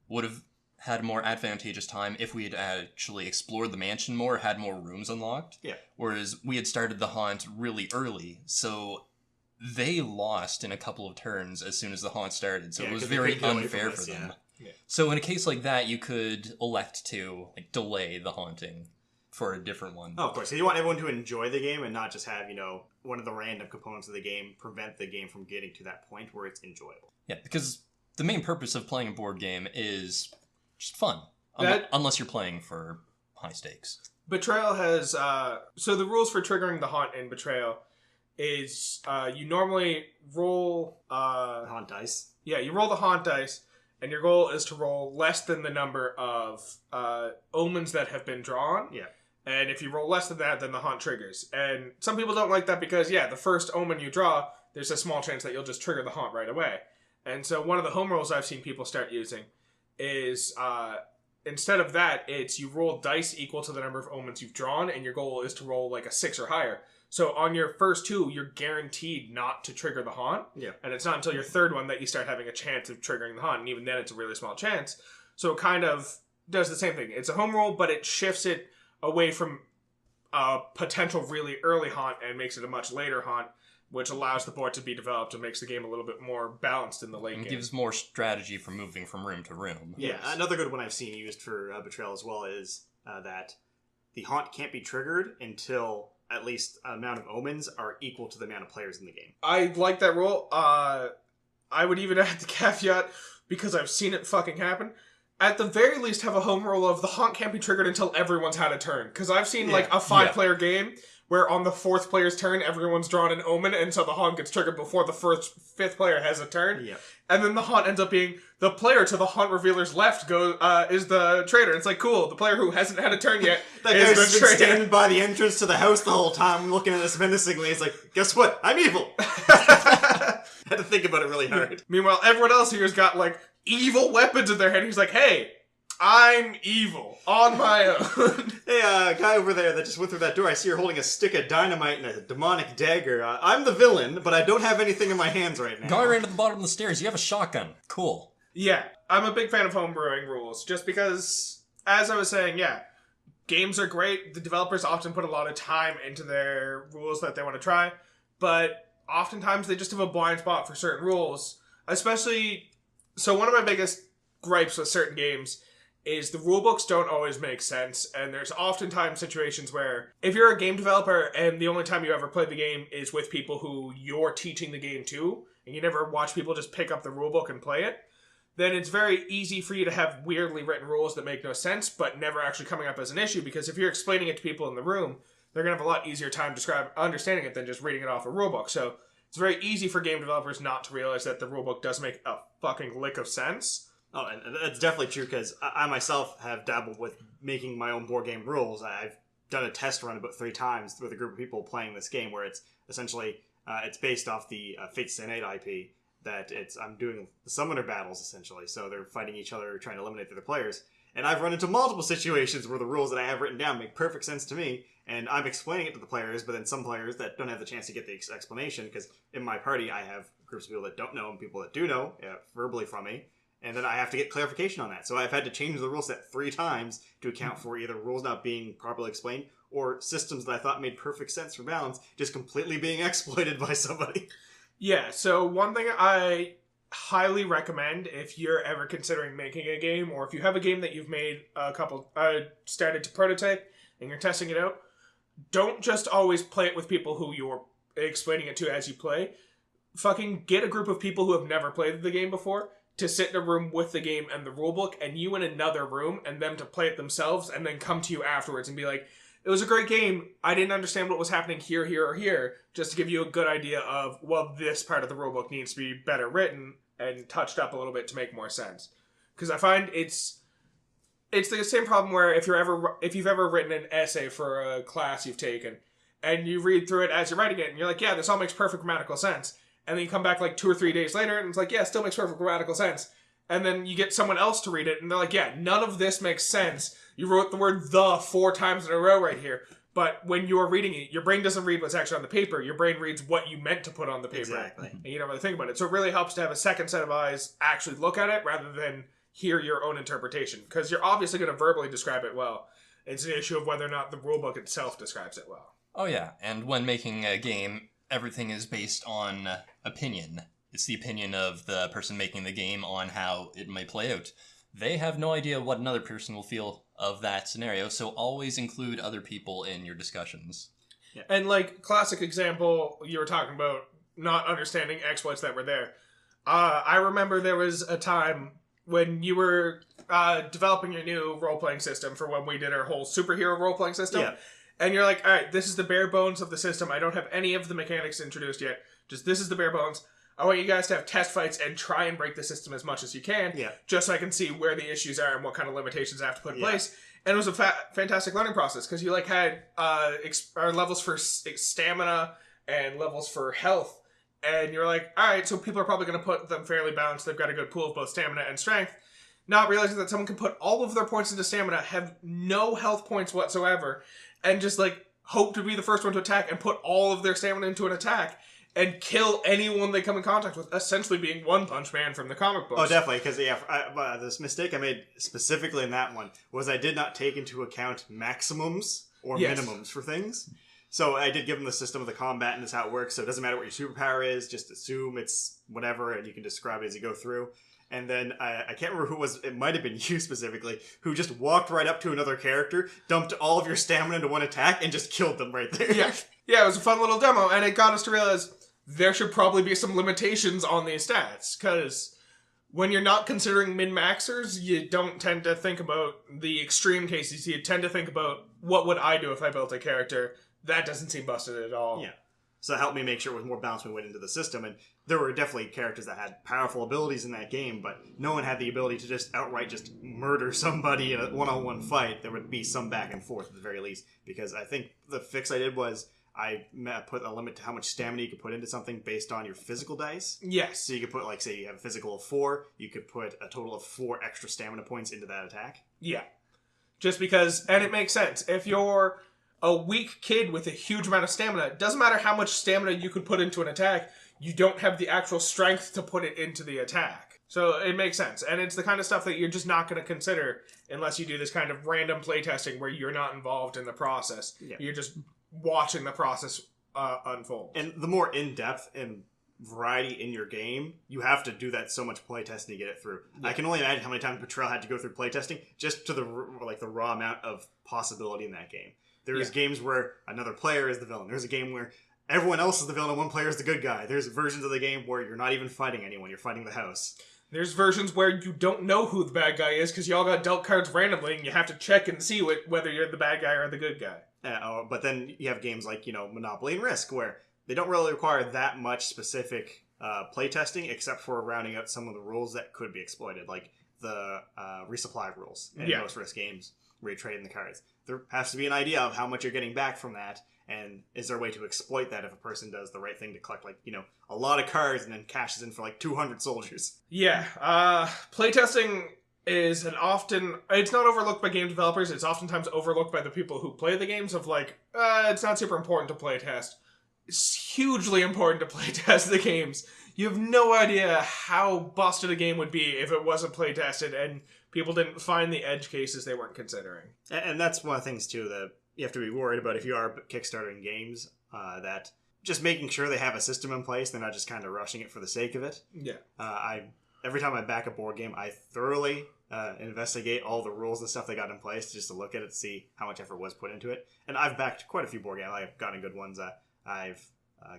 would have had a more advantageous time if we had actually explored the mansion more, had more rooms unlocked. Yeah. Whereas we had started the haunt really early, so they lost in a couple of turns as soon as the haunt started, so it was very unfair for them. Yeah. So in a case like that, you could elect to delay the haunting for a different one. Oh, of course. So you want everyone to enjoy the game and not just have, one of the random components of the game prevent the game from getting to that point where it's enjoyable. Yeah, because the main purpose of playing a board game is just fun. Unless you're playing for high stakes. Betrayal has... so the rules for triggering the haunt in Betrayal is you normally roll... haunt dice. Yeah, you roll the haunt dice, and your goal is to roll less than the number of omens that have been drawn. Yeah. And if you roll less than that, then the haunt triggers. And some people don't like that because, the first omen you draw, there's a small chance that you'll just trigger the haunt right away. And so one of the home rules I've seen people start using is, instead of that, it's you roll dice equal to the number of omens you've drawn, and your goal is to roll like a 6 or higher. So on your first 2, you're guaranteed not to trigger the haunt. Yeah. And it's not until your third one that you start having a chance of triggering the haunt, and even then it's a really small chance. So it kind of does the same thing. It's a home roll, but it shifts it away from a potential really early haunt and makes it a much later haunt, which allows the board to be developed and makes the game a little bit more balanced in the late game. It gives more strategy for moving from room to room. Yeah, another good one I've seen used for Betrayal as well is that the haunt can't be triggered until at least an amount of omens are equal to the amount of players in the game. I like that rule. I would even add the caveat, because I've seen it fucking happen. At the very least, have a home rule of the haunt can't be triggered until everyone's had a turn. Because I've seen, like, a 5-player game where on the 4th player's turn, everyone's drawn an omen, and so the haunt gets triggered before the 5th player has a turn. Yeah. And then the haunt ends up being the player to the haunt revealer's left is the traitor. It's like, cool, the player who hasn't had a turn yet that is guy's the been traitor. standing by the entrance to the house the whole time, looking at us menacingly. He's like, guess what? I'm evil. I had to think about it really hard. Meanwhile, everyone else here's got, like, evil weapons in their hand. He's like, hey, I'm evil on my own. Hey, guy over there that just went through that door, I see you're holding a stick of dynamite and a demonic dagger. I'm the villain, but I don't have anything in my hands right now. Guy ran to the bottom of the stairs. You have a shotgun. Cool. Yeah, I'm a big fan of homebrewing rules, just because, as I was saying, games are great. The developers often put a lot of time into their rules that they want to try, but oftentimes they just have a blind spot for certain rules. Especially, so one of my biggest gripes with certain games is the rulebooks don't always make sense, and there's oftentimes situations where if you're a game developer and the only time you ever play the game is with people who you're teaching the game to, and you never watch people just pick up the rulebook and play it, then it's very easy for you to have weirdly written rules that make no sense, but never actually coming up as an issue, because if you're explaining it to people in the room, they're going to have a lot easier time understanding it than just reading it off a rulebook. So it's very easy for game developers not to realize that the rulebook does make a fucking lick of sense. Oh, and that's definitely true, because I myself have dabbled with making my own board game rules. I've done a test run about 3 times with a group of people playing this game, where it's essentially, it's based off the Fate Stay Night IP, that I'm doing the summoner battles, essentially. So they're fighting each other, trying to eliminate their players. And I've run into multiple situations where the rules that I have written down make perfect sense to me, and I'm explaining it to the players, but then some players that don't have the chance to get the explanation, because in my party I have groups of people that don't know and people that do know, verbally from me, and then I have to get clarification on that. So I've had to change the rule set 3 times to account for either rules not being properly explained, or systems that I thought made perfect sense for balance just completely being exploited by somebody. Yeah, so one thing I highly recommend if you're ever considering making a game, or if you have a game that you've made started to prototype and you're testing it out, don't just always play it with people who you're explaining it to as you play. Fucking get a group of people who have never played the game before to sit in a room with the game and the rulebook, and you in another room, and them to play it themselves, and then come to you afterwards and be like, it was a great game, I didn't understand what was happening here, or here, just to give you a good idea of, well, this part of the rulebook needs to be better written, and touched up a little bit to make more sense. Because I find it's the same problem where if you've ever written an essay for a class you've taken, and you read through it as you're writing it, and you're like, yeah, this all makes perfect grammatical sense. And then you come back like 2 or 3 days later, and it's like, yeah, it still makes perfect grammatical sense. And then you get someone else to read it, and they're like, yeah, none of this makes sense. You wrote the word "the" 4 times in a row right here. But when you're reading it, your brain doesn't read what's actually on the paper. Your brain reads what you meant to put on the paper. Exactly. And you don't really think about it. So it really helps to have a second set of eyes actually look at it rather than hear your own interpretation. Because you're obviously going to verbally describe it well. It's an issue of whether or not the rulebook itself describes it well. Oh yeah, and when making a game, everything is based on opinion. It's the opinion of the person making the game on how it might play out. They have no idea what another person will feel of that scenario, so always include other people in your discussions. Yeah. And like, classic example, you were talking about not understanding exploits that were there. I remember there was a time when you were developing your new role-playing system for when we did our whole superhero role-playing system. Yeah. And you're like, all right, this is the bare bones of the system. I don't have any of the mechanics introduced yet. Just this is the bare bones. I want you guys to have test fights and try and break the system as much as you can. Yeah. Just so I can see where the issues are and what kind of limitations I have to put in place. And it was a fantastic learning process because you like had levels for stamina and levels for health. And you're like, all right, so people are probably going to put them fairly balanced. They've got a good pool of both stamina and strength. Not realizing that someone can put all of their points into stamina, have no health points whatsoever, and just like hope to be the first one to attack and put all of their stamina into an attack and kill anyone they come in contact with, essentially being One Punch Man from the comic books. Oh, definitely, because this mistake I made specifically in that one was I did not take into account maximums or minimums for things. So I did give them the system of the combat and this is how it works, so it doesn't matter what your superpower is, just assume it's whatever and you can describe it as you go through. And then I can't remember who it was, it might have been you specifically, who just walked right up to another character, dumped all of your stamina into one attack, and just killed them right there. Yeah, it was a fun little demo, and it got us to realize there should probably be some limitations on these stats, because when you're not considering min-maxers, you don't tend to think about the extreme cases. You tend to think about, what would I do if I built a character? That doesn't seem busted at all. Yeah. So it helped me make sure it was more balanced when we went into the system, and there were definitely characters that had powerful abilities in that game, but no one had the ability to just outright just murder somebody in a one-on-one fight. There would be some back and forth at the very least, because I think the fix I did was I put a limit to how much stamina you could put into something based on your physical dice. Yes. So you could put, like, say you have a physical of 4, you could put a total of 4 extra stamina points into that attack. Yeah. Just because, and it makes sense. If you're a weak kid with a huge amount of stamina, it doesn't matter how much stamina you could put into an attack, you don't have the actual strength to put it into the attack. So it makes sense. And it's the kind of stuff that you're just not going to consider unless you do this kind of random playtesting where you're not involved in the process. Yeah. You're just watching the process unfold. And the more in-depth and variety in your game, you have to do that so much playtesting to get it through. Yeah. I can only imagine how many times Betrayal had to go through playtesting just to the raw amount of possibility in that game. There's games where another player is the villain. There's a game where everyone else is the villain and one player is the good guy. There's versions of the game where you're not even fighting anyone. You're fighting the house. There's versions where you don't know who the bad guy is because you all got dealt cards randomly and you have to check and see whether you're the bad guy or the good guy. But then you have games like, Monopoly and Risk where they don't really require that much specific playtesting except for rounding out some of the rules that could be exploited, like the resupply rules in most Risk games where you're trading the cards. There has to be an idea of how much you're getting back from that, and is there a way to exploit that if a person does the right thing to collect, a lot of cards and then cashes in for 200 soldiers. Yeah, playtesting is it's not overlooked by game developers, it's oftentimes overlooked by the people who play the games of it's not super important to playtest. It's hugely important to playtest the games. You have no idea how busted a game would be if it wasn't playtested and people didn't find the edge cases they weren't considering. And that's one of the things, too, that you have to be worried about if you are kickstarting games, that just making sure they have a system in place, they're not just kind of rushing it for the sake of it. Yeah. Every time I back a board game, I thoroughly investigate all the rules and stuff they got in place just to look at it to see how much effort was put into it. And I've backed quite a few board games. I've gotten good ones. I've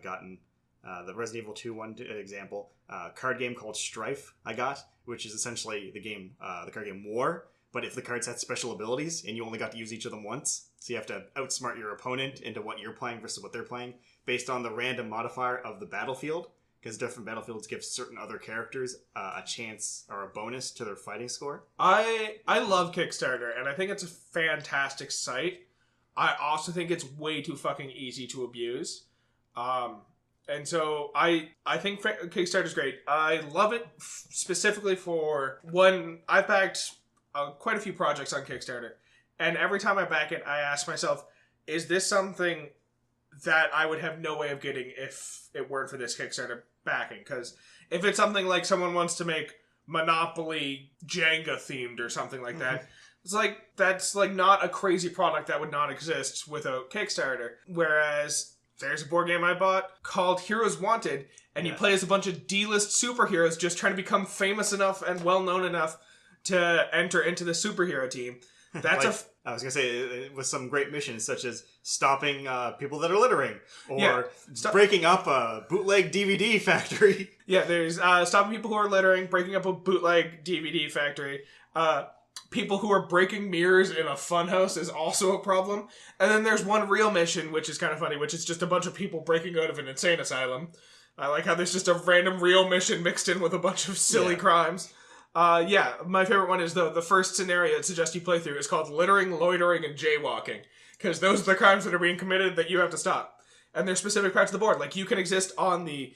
gotten the Resident Evil 2 one example, card game called Strife I got, which is essentially the card game War, but if the cards had special abilities and you only got to use each of them once, so you have to outsmart your opponent into what you're playing versus what they're playing based on the random modifier of the battlefield, because different battlefields give certain other characters a chance or a bonus to their fighting score. I love Kickstarter, and I think it's a fantastic site. I also think it's way too fucking easy to abuse. And so I think Kickstarter's great. I love it specifically for when I've backed quite a few projects on Kickstarter. And every time I back it, I ask myself, is this something that I would have no way of getting if it weren't for this Kickstarter backing? Because if it's something like someone wants to make Monopoly Jenga themed or something like that, it's like, that's like not a crazy product that would not exist without Kickstarter. Whereas there's a board game I bought called Heroes Wanted, and you play as a bunch of D-list superheroes just trying to become famous enough and well-known enough to enter into the superhero team. That's like, I was going to say, with some great missions, such as stopping people that are littering, or breaking up a bootleg DVD factory. Yeah, there's stopping people who are littering, breaking up a bootleg DVD factory. People who are breaking mirrors in a funhouse is also a problem. And then there's one real mission, which is kind of funny, which is just a bunch of people breaking out of an insane asylum. I like how there's just a random real mission mixed in with a bunch of silly crimes. My favorite one is the first scenario it suggests you play through is called Littering, Loitering, and Jaywalking. Because those are the crimes that are being committed that you have to stop. And there's specific parts of the board. Like, you can exist on the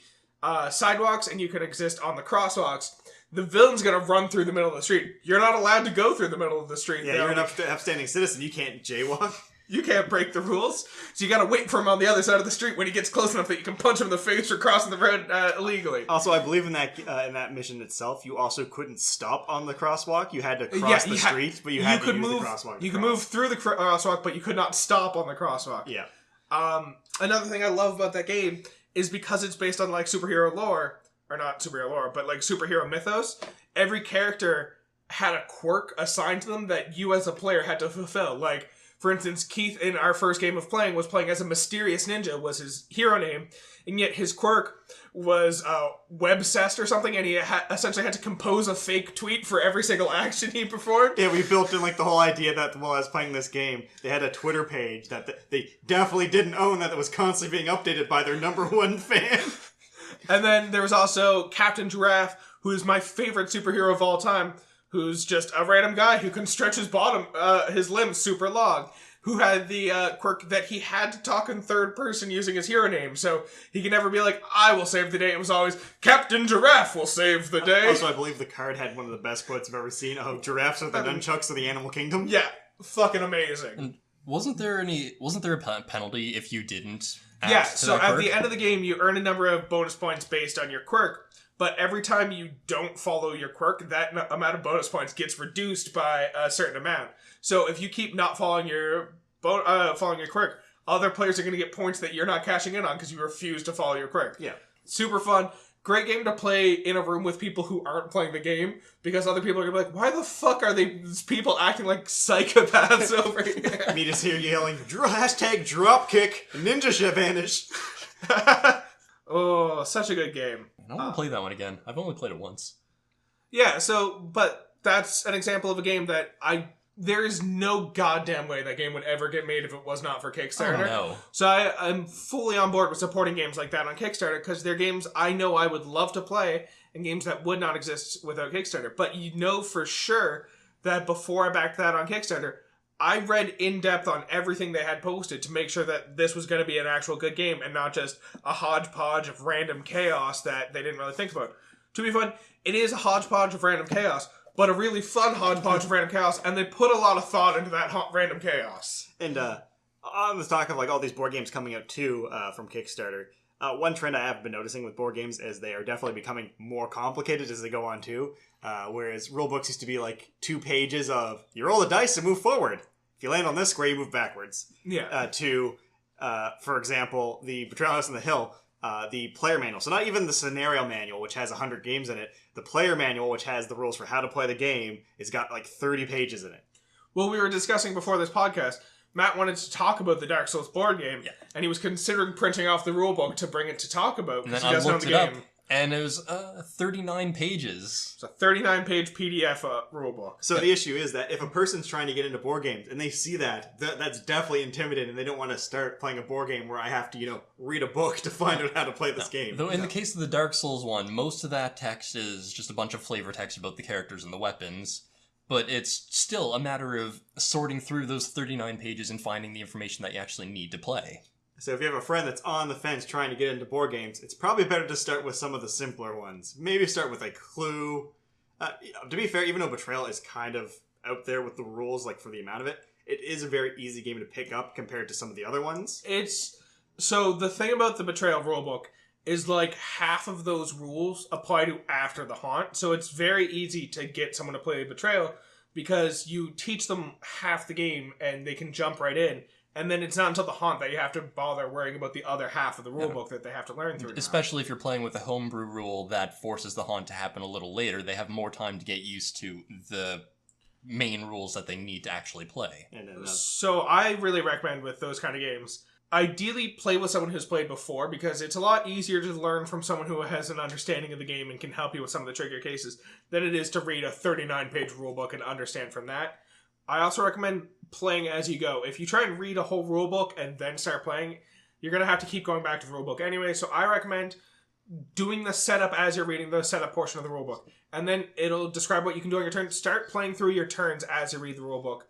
sidewalks, and you can exist on the crosswalks. The villain's gonna run through the middle of the street. You're not allowed to go through the middle of the street. Yeah, you're an upstanding citizen. You can't jaywalk. You can't break the rules. So you gotta wait for him on the other side of the street when he gets close enough that you can punch him in the face for crossing the road illegally. Also, I believe in that mission itself, you also couldn't stop on the crosswalk. You had to cross the street, but you had to use the crosswalk. You could move through the crosswalk, but you could not stop on the crosswalk. Yeah. Another thing I love about that game is because it's based on like superhero lore, or not superhero lore, but like superhero mythos. Every character had a quirk assigned to them that you as a player had to fulfill. Like, for instance, Keith in our first game of playing was playing as a mysterious ninja, was his hero name, and yet his quirk was webcessed or something, and he essentially had to compose a fake tweet for every single action he performed. Yeah, we built in like the whole idea that while I was playing this game, they had a Twitter page that they definitely didn't own, that it was constantly being updated by their #1 fan. And then there was also Captain Giraffe, who is my favorite superhero of all time, who's just a random guy who can stretch his limbs super long, who had the quirk that he had to talk in third person using his hero name, so he can never be like, I will save the day. It was always, Captain Giraffe will save the day. Also, I believe the card had one of the best quotes I've ever seen of giraffes with the nunchucks of the animal kingdom. Yeah, fucking amazing. And wasn't there a penalty if you didn't so at the end of the game, you earn a number of bonus points based on your quirk, but every time you don't follow your quirk, that amount of bonus points gets reduced by a certain amount. So if you keep not following your quirk, other players are going to get points that you're not cashing in on because you refuse to follow your quirk. Yeah. Super fun. Great game to play in a room with people who aren't playing the game, because other people are going to be like, why the fuck are these people acting like psychopaths over here? Me just here yelling, #dropkick, ninja shit vanish. Oh, such a good game. I want to play that one again. I've only played it once. Yeah, but that's an example of a game that there is no goddamn way that game would ever get made if it was not for Kickstarter. Oh, no. So I'm fully on board with supporting games like that on Kickstarter, because they're games I know I would love to play, and games that would not exist without Kickstarter. But you know for sure that before I backed that on Kickstarter, I read in depth on everything they had posted to make sure that this was going to be an actual good game and not just a hodgepodge of random chaos that they didn't really think about. To be fun, it is a hodgepodge of random chaos, but a really fun hodgepodge of random chaos, and they put a lot of thought into that random chaos. And on the talk of like all these board games coming out too from Kickstarter, one trend I have been noticing with board games is they are definitely becoming more complicated as they go on too. Whereas rulebooks used to be like 2 pages of, you roll the dice and move forward. If you land on this square, you move backwards. Yeah. For example, the Betrayal House on the Hill, the player manual. So not even the scenario manual, which has 100 games in it. The player manual, which has the rules for how to play the game, has got like 30 pages in it. Well, we were discussing before this podcast, Matt wanted to talk about the Dark Souls board game, and he was considering printing off the rulebook to bring it to talk about, And because then he I doesn't know looked the it up, game. And it was 39 pages. It's a 39-page PDF rulebook. So the issue is that if a person's trying to get into board games and they see that's definitely intimidating, and they don't want to start playing a board game where I have to, read a book to find out how to play this game. Though in the case of the Dark Souls one, most of that text is just a bunch of flavor text about the characters and the weapons. But it's still a matter of sorting through those 39 pages and finding the information that you actually need to play. So if you have a friend that's on the fence trying to get into board games, it's probably better to start with some of the simpler ones. Maybe start with Clue. To be fair, even though Betrayal is kind of out there with the rules, for the amount of it, it is a very easy game to pick up compared to some of the other ones. So the thing about the Betrayal rulebook is half of those rules apply to after the haunt. So it's very easy to get someone to play Betrayal because you teach them half the game and they can jump right in. And then it's not until the haunt that you have to bother worrying about the other half of the rulebook that they have to learn through. Especially if you're playing with a homebrew rule that forces the haunt to happen a little later, they have more time to get used to the main rules that they need to actually play. So I really recommend with those kind of games, ideally play with someone who's played before, because it's a lot easier to learn from someone who has an understanding of the game and can help you with some of the trickier cases than it is to read a 39-page rulebook and understand from that. I also recommend playing as you go. If you try and read a whole rulebook and then start playing, you're going to have to keep going back to the rulebook anyway. So I recommend doing the setup as you're reading the setup portion of the rulebook. And then it'll describe what you can do on your turn. Start playing through your turns as you read the rulebook.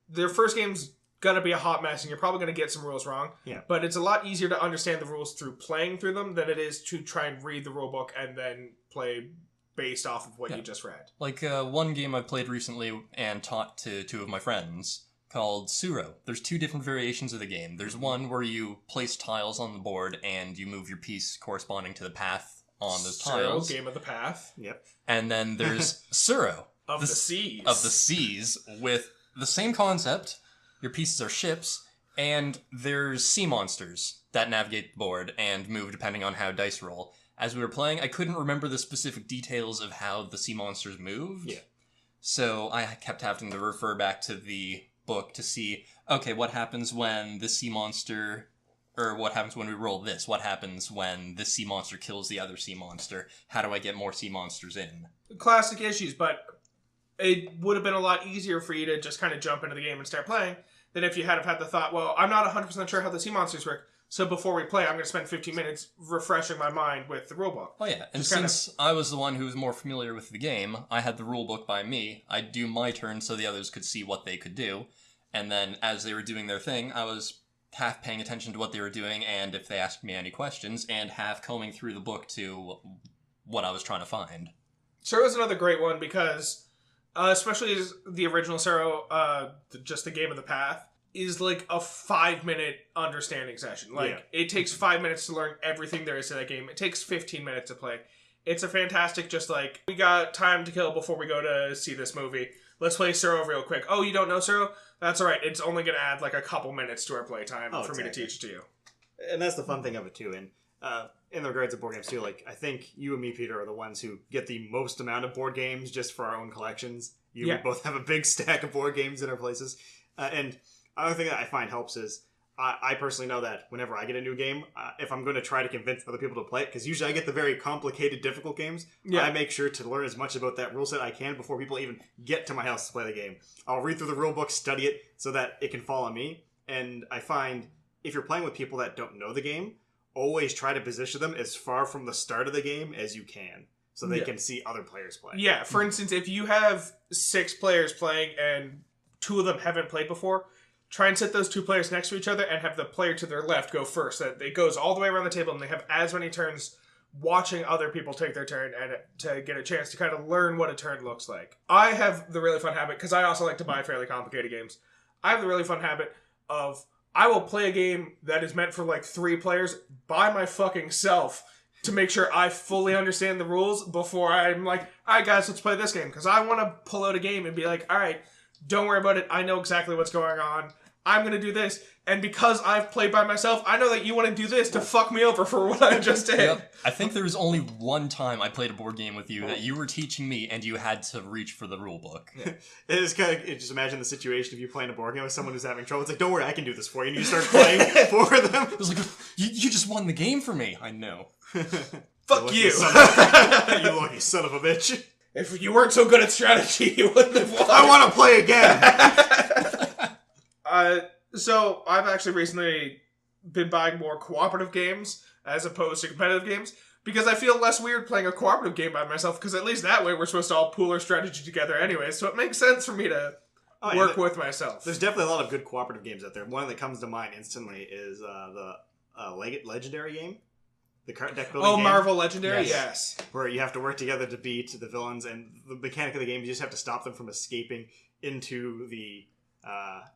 The first game's going to be a hot mess and you're probably going to get some rules wrong. Yeah. But it's a lot easier to understand the rules through playing through them than it is to try and read the rulebook and then play based off of what you just read. One game I played recently and taught to two of my friends called Suro. There's two different variations of the game. There's one where you place tiles on the board and you move your piece corresponding to the path on those tiles. Game of the path. Yep. And then there's Suro. Of the seas. Of the seas, with the same concept. Your pieces are ships, and there's sea monsters that navigate the board and move depending on how dice roll. As we were playing, I couldn't remember the specific details of how the sea monsters moved. Yeah. So I kept having to refer back to the book to see, okay, what happens when the sea monster, or what happens when we roll this? What happens when this sea monster kills the other sea monster? How do I get more sea monsters in? Classic issues, but it would have been a lot easier for you to just kind of jump into the game and start playing than if you had the thought, well, I'm not 100% sure how the sea monsters work. So before we play, I'm going to spend 15 minutes refreshing my mind with the rulebook. Oh yeah, and since I was the one who was more familiar with the game, I had the rulebook by me. I'd do my turn so the others could see what they could do. And then as they were doing their thing, I was half paying attention to what they were doing and if they asked me any questions, and half combing through the book to what I was trying to find. Suro is another great one because, especially as the original Suro, just the game of the path, is like a 5-minute understanding session. It takes 5 minutes to learn everything there is to that game. It takes 15 minutes to play. It's a fantastic, we got time to kill before we go to see this movie. Let's play Suro real quick. Oh, you don't know Suro? That's alright. It's only going to add a couple minutes to our playtime for me to teach it to you. And that's the fun thing of it too. And in regards to board games too, I think you and me, Peter, are the ones who get the most amount of board games just for our own collections. We both have a big stack of board games in our places. And another thing that I find helps is I personally know that whenever I get a new game, if I'm going to try to convince other people to play it, because usually I get the very complicated, difficult games, I make sure to learn as much about that rule set I can before people even get to my house to play the game. I'll read through the rule book, study it, so that it can fall on me. And I find if you're playing with people that don't know the game, always try to position them as far from the start of the game as you can, so they can see other players play. Yeah, for instance, if you have 6 players playing and 2 of them haven't played before, try and sit those 2 players next to each other and have the player to their left go first. So that it goes all the way around the table and they have as many turns watching other people take their turn and to get a chance to kind of learn what a turn looks like. I have the really fun habit, because I also like to buy fairly complicated games. I have the really fun habit of I will play a game that is meant for 3 players by my fucking self to make sure I fully understand the rules before I'm like, all right, guys, let's play this game. Because I want to pull out a game and be like, all right, don't worry about it. I know exactly what's going on. I'm going to do this. And because I've played by myself, I know that you want to do this to fuck me over for what I just did. Yep. I think there was only one time I played a board game with you that you were teaching me and you had to reach for the rule book. Yeah. It is kind of, just imagine the situation of you playing a board game with someone who's having trouble. It's like, don't worry, I can do this for you. And you start playing for them. It was like, you just won the game for me. I know. Fuck you! You lucky son of a bitch. If you weren't so good at strategy, you wouldn't have won. I want to play again! So, I've actually recently been buying more cooperative games as opposed to competitive games because I feel less weird playing a cooperative game by myself because at least that way we're supposed to all pool our strategy together anyway, so it makes sense for me to work with myself. There's definitely a lot of good cooperative games out there. One that comes to mind instantly is the Legendary game. The card deck building game. Marvel Legendary? Yes. Where you have to work together to beat the villains, and the mechanic of the game, you just have to stop them from escaping into the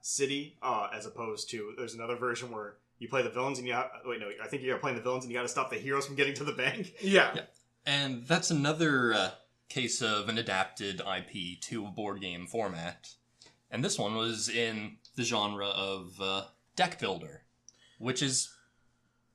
city, as opposed to, there's another version where you play the villains and I think you're playing the villains and you gotta stop the heroes from getting to the bank. Yeah. And that's another case of an adapted IP to a board game format. And this one was in the genre of deck builder, which is,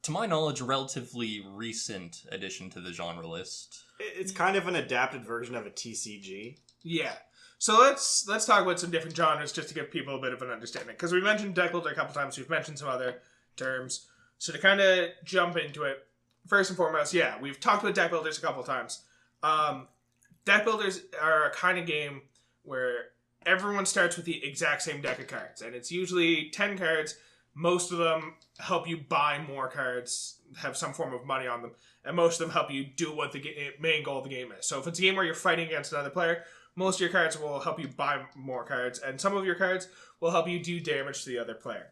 to my knowledge, a relatively recent addition to the genre list. It's kind of an adapted version of a TCG. Yeah. So let's talk about some different genres just to give people a bit of an understanding. Because we mentioned deck builder a couple times, we've mentioned some other terms. So to kind of jump into it, first and foremost, we've talked about deck builders a couple times. Deck builders are a kind of game where everyone starts with the exact same deck of cards. And it's usually 10 cards. Most of them help you buy more cards, have some form of money on them. And most of them help you do what the main goal of the game is. So if it's a game where you're fighting against another player, most of your cards will help you buy more cards. And some of your cards will help you do damage to the other player.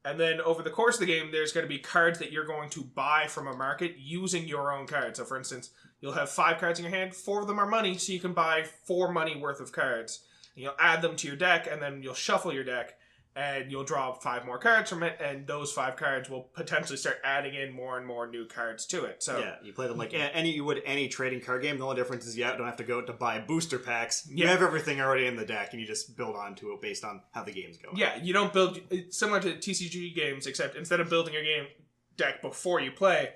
And then over the course of the game, there's going to be cards that you're going to buy from a market using your own cards. So for instance, you'll have 5 cards in your hand. 4 of them are money, so you can buy 4 money worth of cards. And you'll add them to your deck, and then you'll shuffle your deck, and you'll draw 5 more cards from it, and those 5 cards will potentially start adding in more and more new cards to it. So yeah, you play them like any trading card game. The only difference is you don't have to go to buy booster packs. You have everything already in the deck, and you just build onto it based on how the game's going. Yeah, you don't build... It's similar to TCG games, except instead of building your game deck before you playing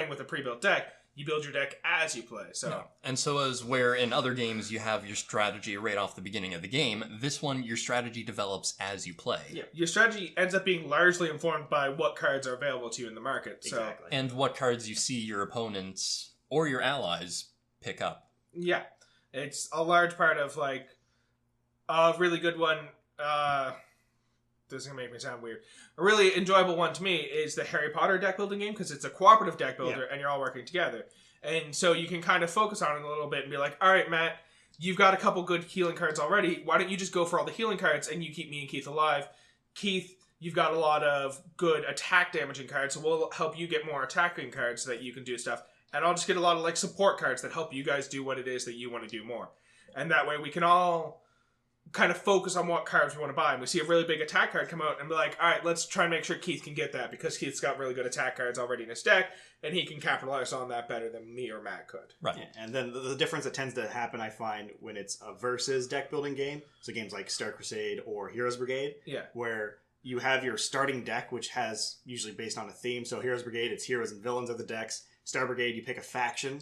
with a pre-built deck, you build your deck as you play. So yeah. And so as where in other games you have your strategy right off the beginning of the game, this one your strategy develops as you play. Yeah, your strategy ends up being largely informed by what cards are available to you in the market. So. Exactly. And what cards you see your opponents or your allies pick up. Yeah. It's a large part of, like, a really good one. This is going to make me sound weird. A really enjoyable one to me is the Harry Potter deck building game because it's a cooperative deck builder and you're all working together. And so you can kind of focus on it a little bit and be like, all right, Matt, you've got a couple good healing cards already. Why don't you just go for all the healing cards and you keep me and Keith alive? Keith, you've got a lot of good attack damaging cards, so we'll help you get more attacking cards so that you can do stuff. And I'll just get a lot of like support cards that help you guys do what it is that you want to do more. And that way we can all kind of focus on what cards we want to buy. And we see a really big attack card come out and be like, all right, let's try and make sure Keith can get that because Keith's got really good attack cards already in his deck and he can capitalize on that better than me or Matt could. Right. Yeah, and then the difference that tends to happen, I find, when it's a versus deck building game, so games like Star Crusade or Heroes Brigade, where you have your starting deck, which has usually based on a theme. So Heroes Brigade, it's heroes and villains of the decks. Star Brigade, you pick a faction.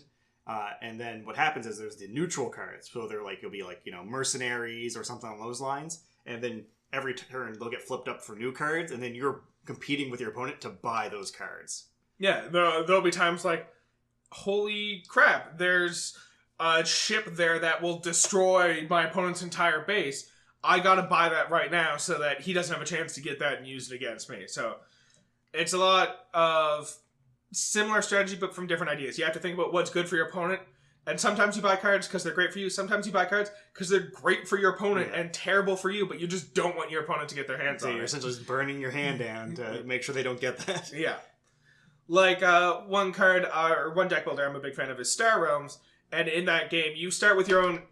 And then what happens is there's the neutral cards. So they're like, you'll be like, mercenaries or something along those lines. And then every turn they'll get flipped up for new cards. And then you're competing with your opponent to buy those cards. Yeah, there'll be times like, holy crap, there's a ship there that will destroy my opponent's entire base. I gotta buy that right now so that he doesn't have a chance to get that and use it against me. So it's a lot of similar strategy, but from different ideas. You have to think about what's good for your opponent. And sometimes you buy cards because they're great for you. Sometimes you buy cards because they're great for your opponent and terrible for you, but you just don't want your opponent to get their hands on it. You're essentially just burning your hand down to make sure they don't get that. Yeah. Like, one card, or one deck builder I'm a big fan of is Star Realms. And in that game, you start with your own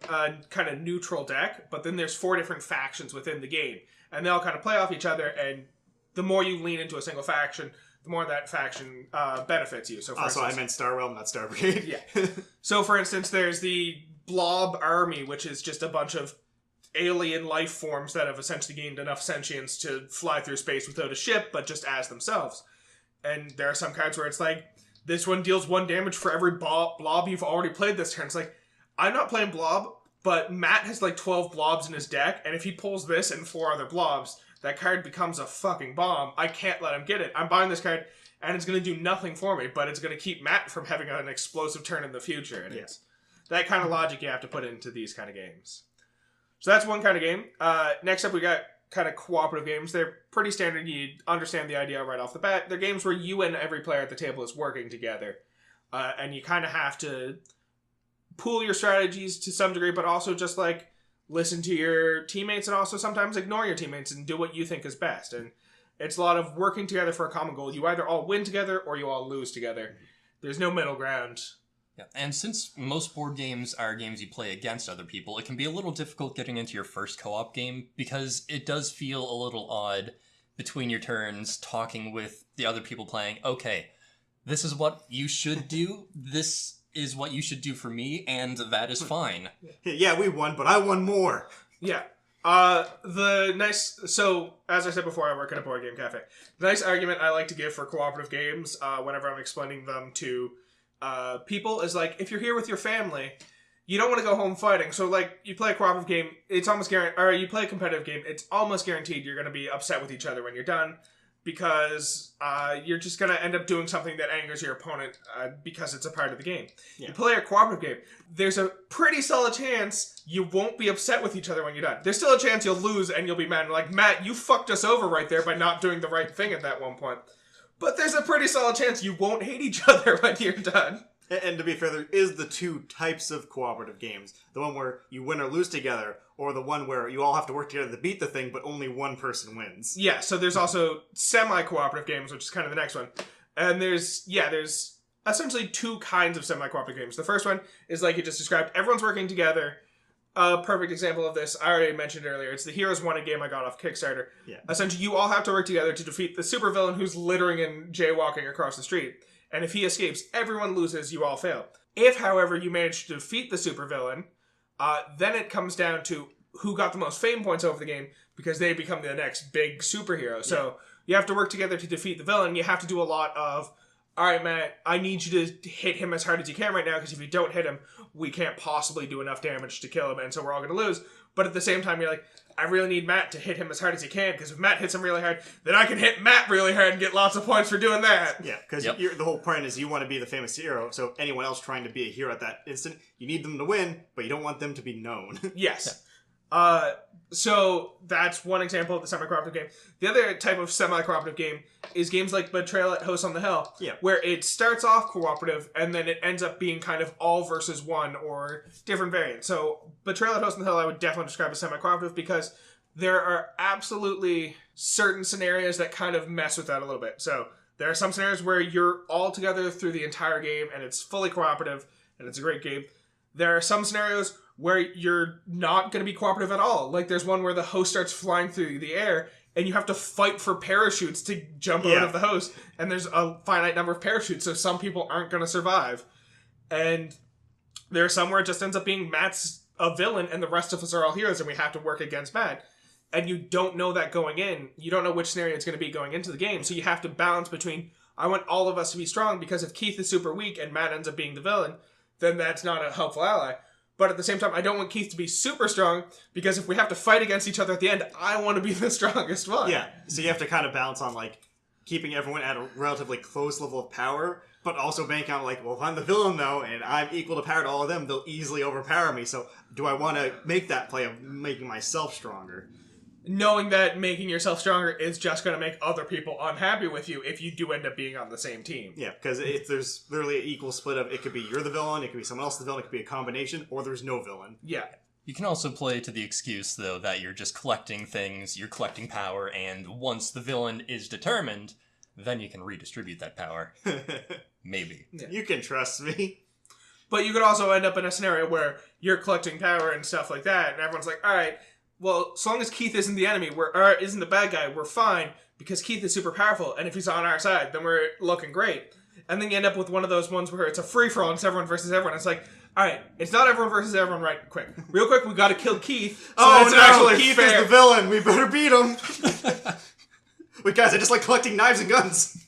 kind of neutral deck, but then there's 4 different factions within the game. And they all kind of play off each other, and the more you lean into a single faction, the more that faction benefits you. So for instance, I meant Star Realm, not Star Brigade. Yeah. So for instance, there's the Blob Army, which is just a bunch of alien life forms that have essentially gained enough sentience to fly through space without a ship, but just as themselves. And there are some cards where it's like, this one deals 1 damage for every blob you've already played this turn. It's like, I'm not playing Blob, but Matt has like 12 blobs in his deck, and if he pulls this and 4 other blobs, that card becomes a fucking bomb. I can't let him get it. I'm buying this card, and it's going to do nothing for me, but it's going to keep Matt from having an explosive turn in the future. And it's that kind of logic you have to put into these kind of games. So that's one kind of game. Next up, we got kind of cooperative games. They're pretty standard. You understand the idea right off the bat. They're games where you and every player at the table is working together. And you kind of have to pool your strategies to some degree, but also just like listen to your teammates and also sometimes ignore your teammates and do what you think is best. And it's a lot of working together for a common goal. You either all win together or you all lose together. There's no middle ground. Yeah, and since most board games are games you play against other people, it can be a little difficult getting into your first co-op game because it does feel a little odd between your turns talking with the other people playing, okay, this is what you should do, this is what you should do for me, and that is fine. Yeah, we won, but I won more. Yeah. So, as I said before, I work at a board game cafe. The nice argument I like to give for cooperative games, whenever I'm explaining them to people, is like, if you're here with your family, you don't want to go home fighting. So, like, you play a cooperative game, it's almost guaranteed, or you play a competitive game, it's almost guaranteed you're going to be upset with each other when you're done, because you're just going to end up doing something that angers your opponent because it's a part of the game. Yeah. You play a cooperative game, there's a pretty solid chance you won't be upset with each other when you're done. There's still a chance you'll lose and you'll be mad. Like, Matt, you fucked us over right there by not doing the right thing at that one point. But there's a pretty solid chance you won't hate each other when you're done. And to be fair, there is the two types of cooperative games. The one where you win or lose together, or the one where you all have to work together to beat the thing, but only one person wins. Yeah, so there's also semi-cooperative games, which is kind of the next one. And there's essentially two kinds of semi-cooperative games. The first one is like you just described. Everyone's working together. A perfect example of this, I already mentioned earlier, it's the Heroes Won a game I got off Kickstarter. Yeah. Essentially, you all have to work together to defeat the supervillain who's littering and jaywalking across the street. And if he escapes, everyone loses, you all fail. If, however, you manage to defeat the supervillain, then it comes down to who got the most fame points over the game, because they become the next big superhero. So you have to work together to defeat the villain. You have to do a lot of, all right, Matt, I need you to hit him as hard as you can right now, because if you don't hit him, we can't possibly do enough damage to kill him, and so we're all going to lose. But at the same time, you're like, I really need Matt to hit him as hard as he can, because if Matt hits him really hard, then I can hit Matt really hard and get lots of points for doing that. Yeah, because the whole point is you want to be the famous hero, so anyone else trying to be a hero at that instant, you need them to win, but you don't want them to be known. Yes. So that's one example of the semi-cooperative game. The other type of semi-cooperative game is games like Betrayal at House on the Hill, where it starts off cooperative and then it ends up being kind of all versus one or different variants. So Betrayal at House on the Hill I would definitely describe as semi-cooperative because there are absolutely certain scenarios that kind of mess with that a little bit. So there are some scenarios where you're all together through the entire game and it's fully cooperative and it's a great game. There are some scenarios where you're not going to be cooperative at all. Like there's one where the host starts flying through the air and you have to fight for parachutes to jump out of the host. And there's a finite number of parachutes, so some people aren't going to survive. And there are some where it just ends up being Matt's a villain and the rest of us are all heroes and we have to work against Matt. And you don't know that going in. You don't know which scenario it's going to be going into the game. So you have to balance between, I want all of us to be strong because if Keith is super weak and Matt ends up being the villain, then that's not a helpful ally. But at the same time, I don't want Keith to be super strong because if we have to fight against each other at the end, I want to be the strongest one. Yeah, so you have to kind of balance on, like, keeping everyone at a relatively close level of power, but also bank on, like, well, if I'm the villain, though, and I'm equal to power to all of them, they'll easily overpower me. So do I want to make that play of making myself stronger? Knowing that making yourself stronger is just going to make other people unhappy with you if you do end up being on the same team. Yeah, because there's literally an equal split of, it could be you're the villain, it could be someone else the villain, it could be a combination, or there's no villain. Yeah. You can also play to the excuse, though, that you're just collecting things, you're collecting power, and once the villain is determined, then you can redistribute that power. Maybe. Yeah. You can trust me. But you could also end up in a scenario where you're collecting power and stuff like that, and everyone's like, alright, well, as long as Keith isn't the enemy, isn't the bad guy, we're fine, because Keith is super powerful, and if he's on our side, then we're looking great. And then you end up with one of those ones where it's a free-for-all, and it's everyone versus everyone. It's like, alright, it's not everyone versus everyone right real quick, we gotta kill Keith. So Keith is the villain, we better beat him! Wait, guys, I just like collecting knives and guns!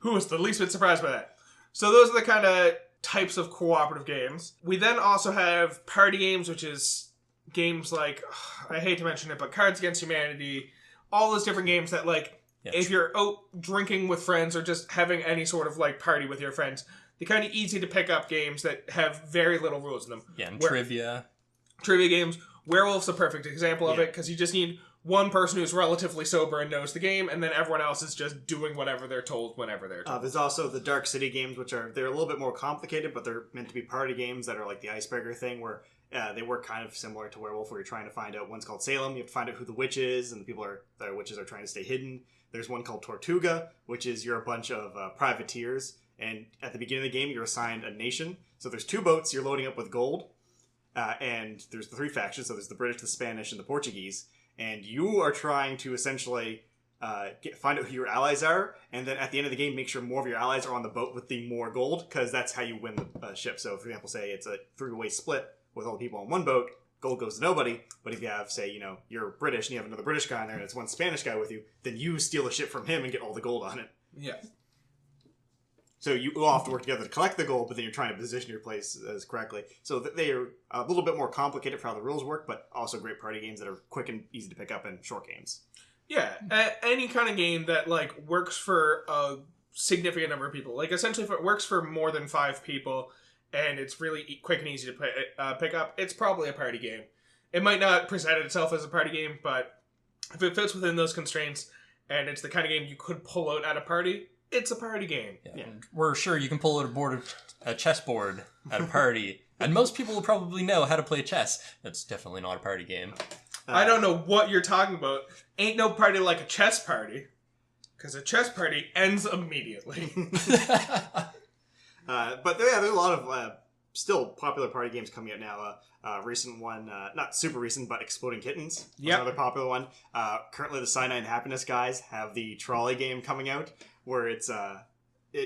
Who was the least bit surprised by that? So those are the kind of types of cooperative games. We then also have party games, which is games like, I hate to mention it, but Cards Against Humanity, all those different games that, like, Yeah. If you're out drinking with friends or just having any sort of like party with your friends, they're kind of easy to pick up games that have very little rules in them. Yeah, and trivia games. Werewolf's a perfect example of Yeah. it, because you just need one person who's relatively sober and knows the game, and then everyone else is just doing whatever they're told whenever they're told. There's also the Dark City games, which they're a little bit more complicated, but they're meant to be party games that are like the icebreaker thing, where they work kind of similar to Werewolf, where you're trying to find out. One's called Salem. You have to find out who the witch is, and the witches are trying to stay hidden. There's one called Tortuga, which is you're a bunch of privateers, and at the beginning of the game, you're assigned a nation. So there's 2 boats you're loading up with gold, and there's the 3 factions. So there's the British, the Spanish, and the Portuguese. And you are trying to essentially find out who your allies are, and then at the end of the game, make sure more of your allies are on the boat with the more gold, because that's how you win the ship. So, for example, say it's a 3-way split with all the people on one boat, gold goes to nobody. But if you have, say, you're British and you have another British guy in there and it's one Spanish guy with you, then you steal the ship from him and get all the gold on it. Yeah. So you all have to work together to collect the gold, but then you're trying to position your place as correctly. So they are a little bit more complicated for how the rules work, but also great party games that are quick and easy to pick up in short games. Yeah, any kind of game that like works for a significant number of people. Like essentially, if it works for more than 5 people and it's really quick and easy to pick up, it's probably a party game. It might not present itself as a party game, but if it fits within those constraints and it's the kind of game you could pull out at a party, it's a party game. Yeah. We're sure you can pull out a chessboard at a party, and most people will probably know how to play chess. That's definitely not a party game. I don't know what you're talking about. Ain't no party like a chess party. Because a chess party ends immediately. But there's a lot of still popular party games coming out now. Recent one, not super recent, but Exploding Kittens. Yep. Another popular one. Currently, the Cyanide Happiness guys have the trolley game coming out, where it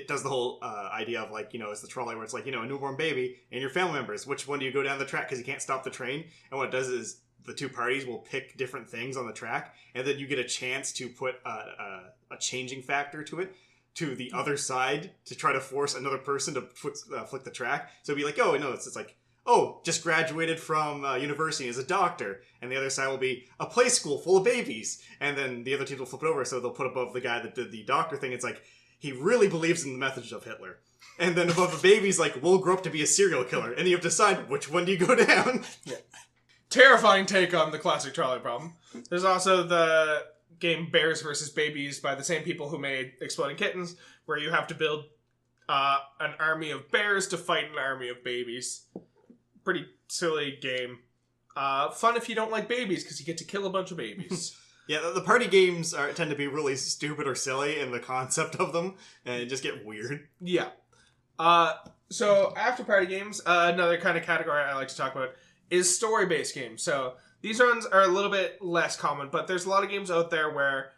does the whole idea of like, it's the trolley where it's like, a newborn baby and your family members. Which one do you go down the track because you can't stop the train? And what it does is the 2 parties will pick different things on the track, and then you get a chance to put a changing factor to it, to the other side, to try to force another person to flick the track. So it'd be like, oh, no, it's like, oh, just graduated from university as a doctor. And the other side will be a play school full of babies. And then the other team will flip it over, so they'll put above the guy that did the doctor thing. It's like, he really believes in the message of Hitler. And then above the baby's like, we'll grow up to be a serial killer. And you have to decide which one do you go down. Yeah. Terrifying take on the classic trolley problem. There's also the game Bears vs. Babies by the same people who made Exploding Kittens, where you have to build an army of bears to fight an army of babies. Pretty silly game. Fun if you don't like babies, because you get to kill a bunch of babies. Yeah, the party games tend to be really stupid or silly in the concept of them, and just get weird. Yeah. So after party games, another kind of category I like to talk about is story-based games. So these ones are a little bit less common, but there's a lot of games out there where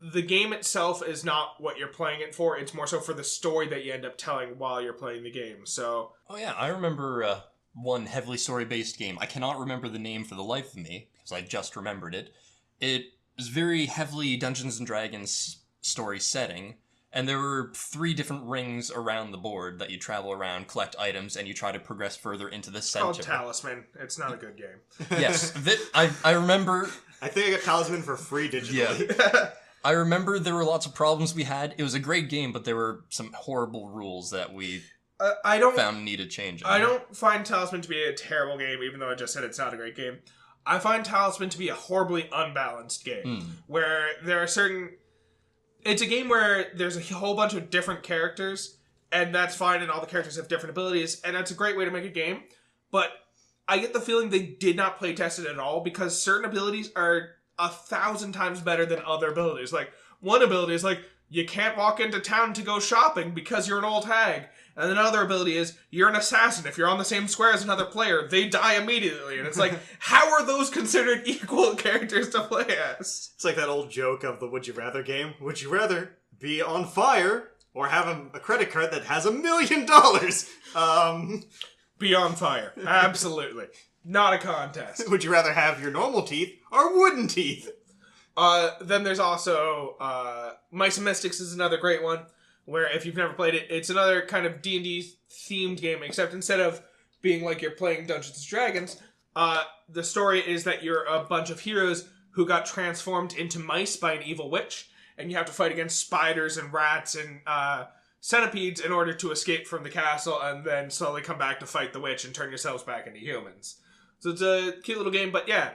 the game itself is not what you're playing it for. It's more so for the story that you end up telling while you're playing the game. So, oh yeah, I remember one heavily story-based game. I cannot remember the name for the life of me, because I just remembered it. It was very heavily Dungeons & Dragons story setting, and there were 3 different rings around the board that you travel around, collect items, and you try to progress further into the center. it's called Talisman. It's not a good game. Yes, I remember... I think I got Talisman for free digitally. Yeah. I remember there were lots of problems we had. It was a great game, but there were some horrible rules that we found needed changing. I don't find Talisman to be a terrible game, even though I just said it's not a great game. I find Talisman to be a horribly unbalanced game, where there are certain... It's a game where there's a whole bunch of different characters, and that's fine, and all the characters have different abilities, and that's a great way to make a game, but I get the feeling they did not play test it at all, because certain abilities are 1,000 times better than other abilities. Like, one ability is like, you can't walk into town to go shopping because you're an old hag. And another ability is, you're an assassin. If you're on the same square as another player, they die immediately. And it's like, how are those considered equal characters to play as? It's like that old joke of the Would You Rather game. Would you rather be on fire or have a credit card that has $1 million? Be on fire. Absolutely. Not a contest. Would you rather have your normal teeth or wooden teeth? Then there's also Mice and Mystics is another great one, where if you've never played it, it's another kind of D&D themed game, except instead of being like you're playing Dungeons & Dragons, the story is that you're a bunch of heroes who got transformed into mice by an evil witch, and you have to fight against spiders and rats and centipedes in order to escape from the castle and then slowly come back to fight the witch and turn yourselves back into humans. So it's a cute little game, but yeah,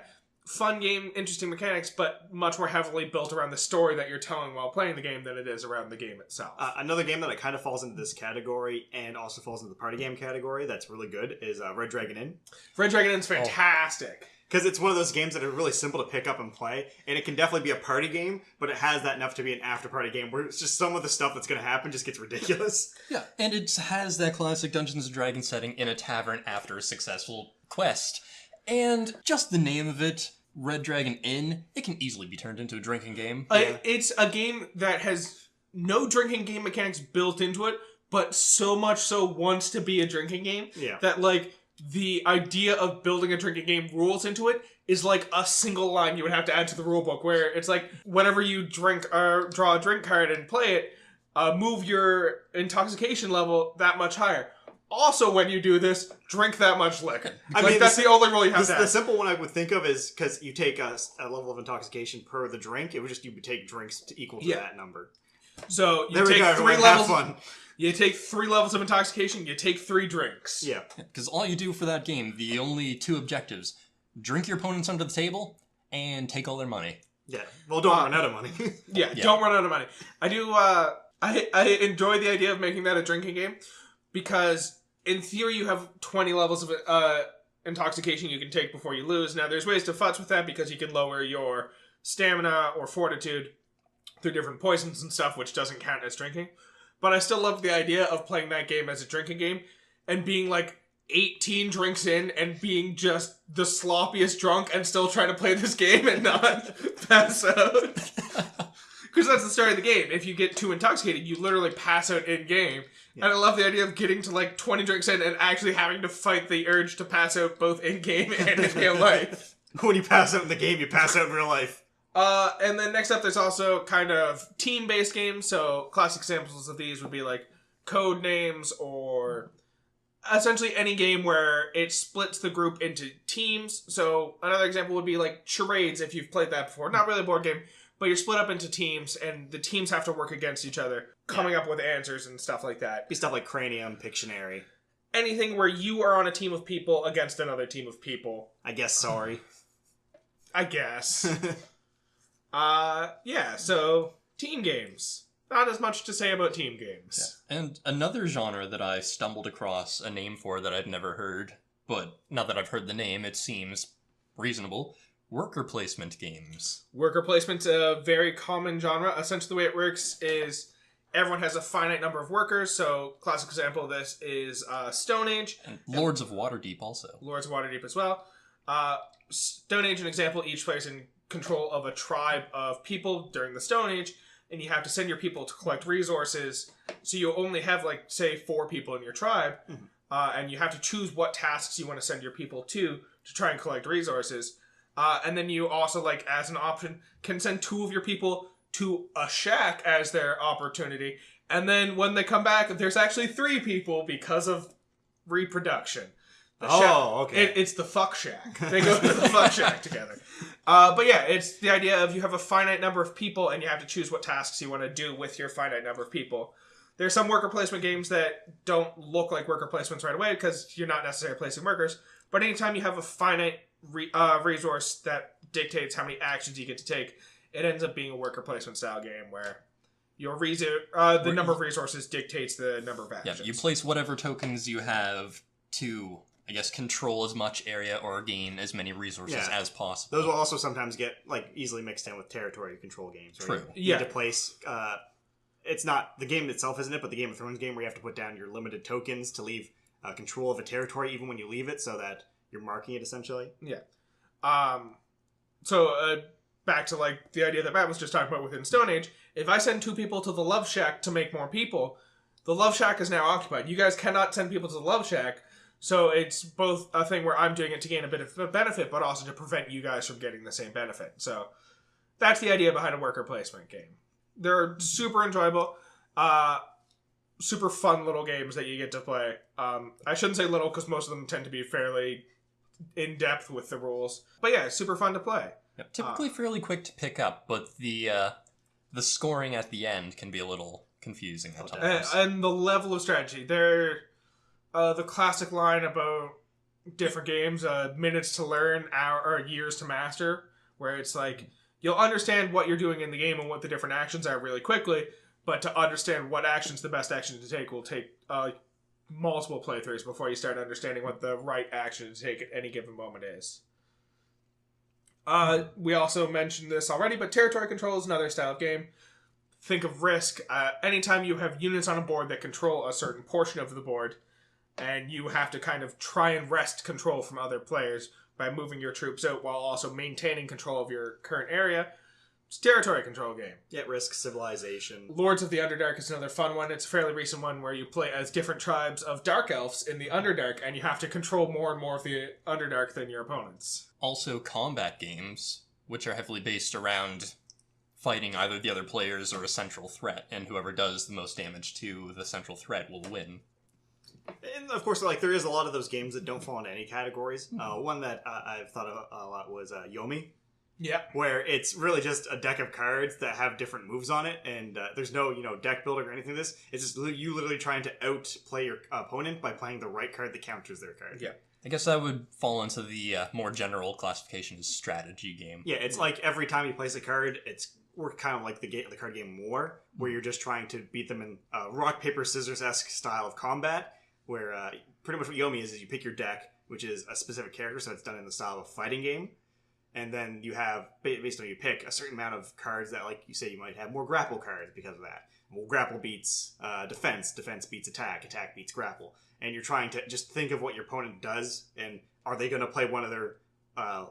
fun game, interesting mechanics, but much more heavily built around the story that you're telling while playing the game than it is around the game itself. Another game that kind of falls into this category and also falls into the party game category that's really good is Red Dragon Inn. Red Dragon Inn's fantastic. Because it's one of those games that are really simple to pick up and play, and it can definitely be a party game, but it has that enough to be an after-party game where it's just some of the stuff that's going to happen just gets ridiculous. Yeah, and it has that classic Dungeons & Dragons setting in a tavern after a successful quest. And just the name of it, Red Dragon Inn, it can easily be turned into a drinking game. It's a game that has no drinking game mechanics built into it, but so much so wants to be a drinking game that, like, the idea of building a drinking game rules into it is like a single line you would have to add to the rulebook, where it's like, whenever you drink or draw a drink card and play it, move your intoxication level that much higher. Also, when you do this, drink that much liquor. I mean, that's the only rule you have to have. The simple one I would think of is, because you take a level of intoxication per the drink, it would just, you would take drinks to equal to that number. So, you take 3 levels. Fun. You take 3 levels of intoxication, you take 3 drinks. Yeah. Because all you do for that game, the only 2 objectives, drink your opponents under the table, and take all their money. Yeah. Well, don't run out of money. yeah, don't run out of money. I do, I enjoy the idea of making that a drinking game, because in theory you have 20 levels of intoxication you can take before you lose. Now, there's ways to futz with that, because you can lower your stamina or fortitude through different poisons and stuff, which doesn't count as drinking. But I still love the idea of playing that game as a drinking game and being like 18 drinks in and being just the sloppiest drunk and still trying to play this game and not pass out. Because that's the story of the game. If you get too intoxicated, you literally pass out in-game. Yeah. And I love the idea of getting to like 20 drinks in and actually having to fight the urge to pass out both in-game and in real life. When you pass out in the game, you pass out in real life. And then next up, there's also kind of team-based games. So classic examples of these would be like Code Names, or essentially any game where it splits the group into teams. So another example would be like Charades, if you've played that before. Not really a board game, but you're split up into teams, and the teams have to work against each other, coming up with answers and stuff like that. Be stuff like Cranium, Pictionary. Anything where you are on a team of people against another team of people. I guess, sorry. I guess. So team games. Not as much to say about team games. Yeah. And another genre that I stumbled across a name for that I'd never heard, but now that I've heard the name, it seems reasonable. Worker placement games. Worker placement's a very common genre. Essentially the way it works is everyone has a finite number of workers, so classic example of this is Stone Age. And Lords of Waterdeep also. Lords of Waterdeep as well. Stone Age, an example, each player's in control of a tribe of people during the Stone Age, and you have to send your people to collect resources, so you only have, like, say, 4 people in your tribe, and you have to choose what tasks you want to send your people to try and collect resources. And then you also, like, as an option, can send 2 of your people to a shack as their opportunity, and then when they come back, there's actually 3 people because of reproduction. Okay. It's the fuck shack. They go to the fuck shack together. But yeah, it's the idea of you have a finite number of people and you have to choose what tasks you want to do with your finite number of people. There's some worker placement games that don't look like worker placements right away because you're not necessarily placing workers. But anytime you have a finite resource that dictates how many actions you get to take, it ends up being a worker placement style game where your the number of resources dictates the number of actions. Yeah, you place whatever tokens you have to, I guess, control as much area or gain as many resources as possible. Those will also sometimes get like easily mixed in with territory control games. Right? True. You need to place. It's not the game itself, isn't it? But the Game of Thrones game where you have to put down your limited tokens to leave control of a territory, even when you leave it, so that you're marking it essentially. Yeah. So back to like the idea that Matt was just talking about within Stone Age. If I send 2 people to the Love Shack to make more people, the Love Shack is now occupied. You guys cannot send people to the Love Shack. So it's both a thing where I'm doing it to gain a bit of benefit, but also to prevent you guys from getting the same benefit. So that's the idea behind a worker placement game. They're super enjoyable, super fun little games that you get to play. I shouldn't say little because most of them tend to be fairly in-depth with the rules. But yeah, super fun to play. Yep. Typically fairly quick to pick up, but the the scoring at the end can be a little confusing at times. And the level of strategy. They're the classic line about different games, minutes to learn, or years to master, where it's like, you'll understand what you're doing in the game and what the different actions are really quickly, but to understand what actions the best action to take will take multiple playthroughs before you start understanding what the right action to take at any given moment is. We also mentioned this already, but territory control is another style of game. Think of Risk. Anytime you have units on a board that control a certain portion of the board, and you have to kind of try and wrest control from other players by moving your troops out while also maintaining control of your current area, it's a territory control game. Yeah, Risk, Civilization. Lords of the Underdark is another fun one. It's a fairly recent one where you play as different tribes of Dark Elves in the Underdark, and you have to control more and more of the Underdark than your opponents. Also, combat games, which are heavily based around fighting either the other players or a central threat, and whoever does the most damage to the central threat will win. And of course, like, there is a lot of those games that don't fall into any categories. One that I've thought of a lot was Yomi. Yeah. Where it's really just a deck of cards that have different moves on it, and there's no, deck building or anything like this. It's just you literally trying to outplay your opponent by playing the right card that counters their card. Yeah. I guess that would fall into the more general classification as strategy game. Yeah, it's like every time you place a card, we're kind of like the card game War, where you're just trying to beat them in rock, paper, scissors-esque style of combat, where pretty much what Yomi is you pick your deck, which is a specific character, so it's done in the style of a fighting game. And then you have, based on you pick, a certain amount of cards that, like you say, you might have more grapple cards because of that. Well, grapple beats defense beats attack beats grapple. And you're trying to just think of what your opponent does, and are they going to play one of their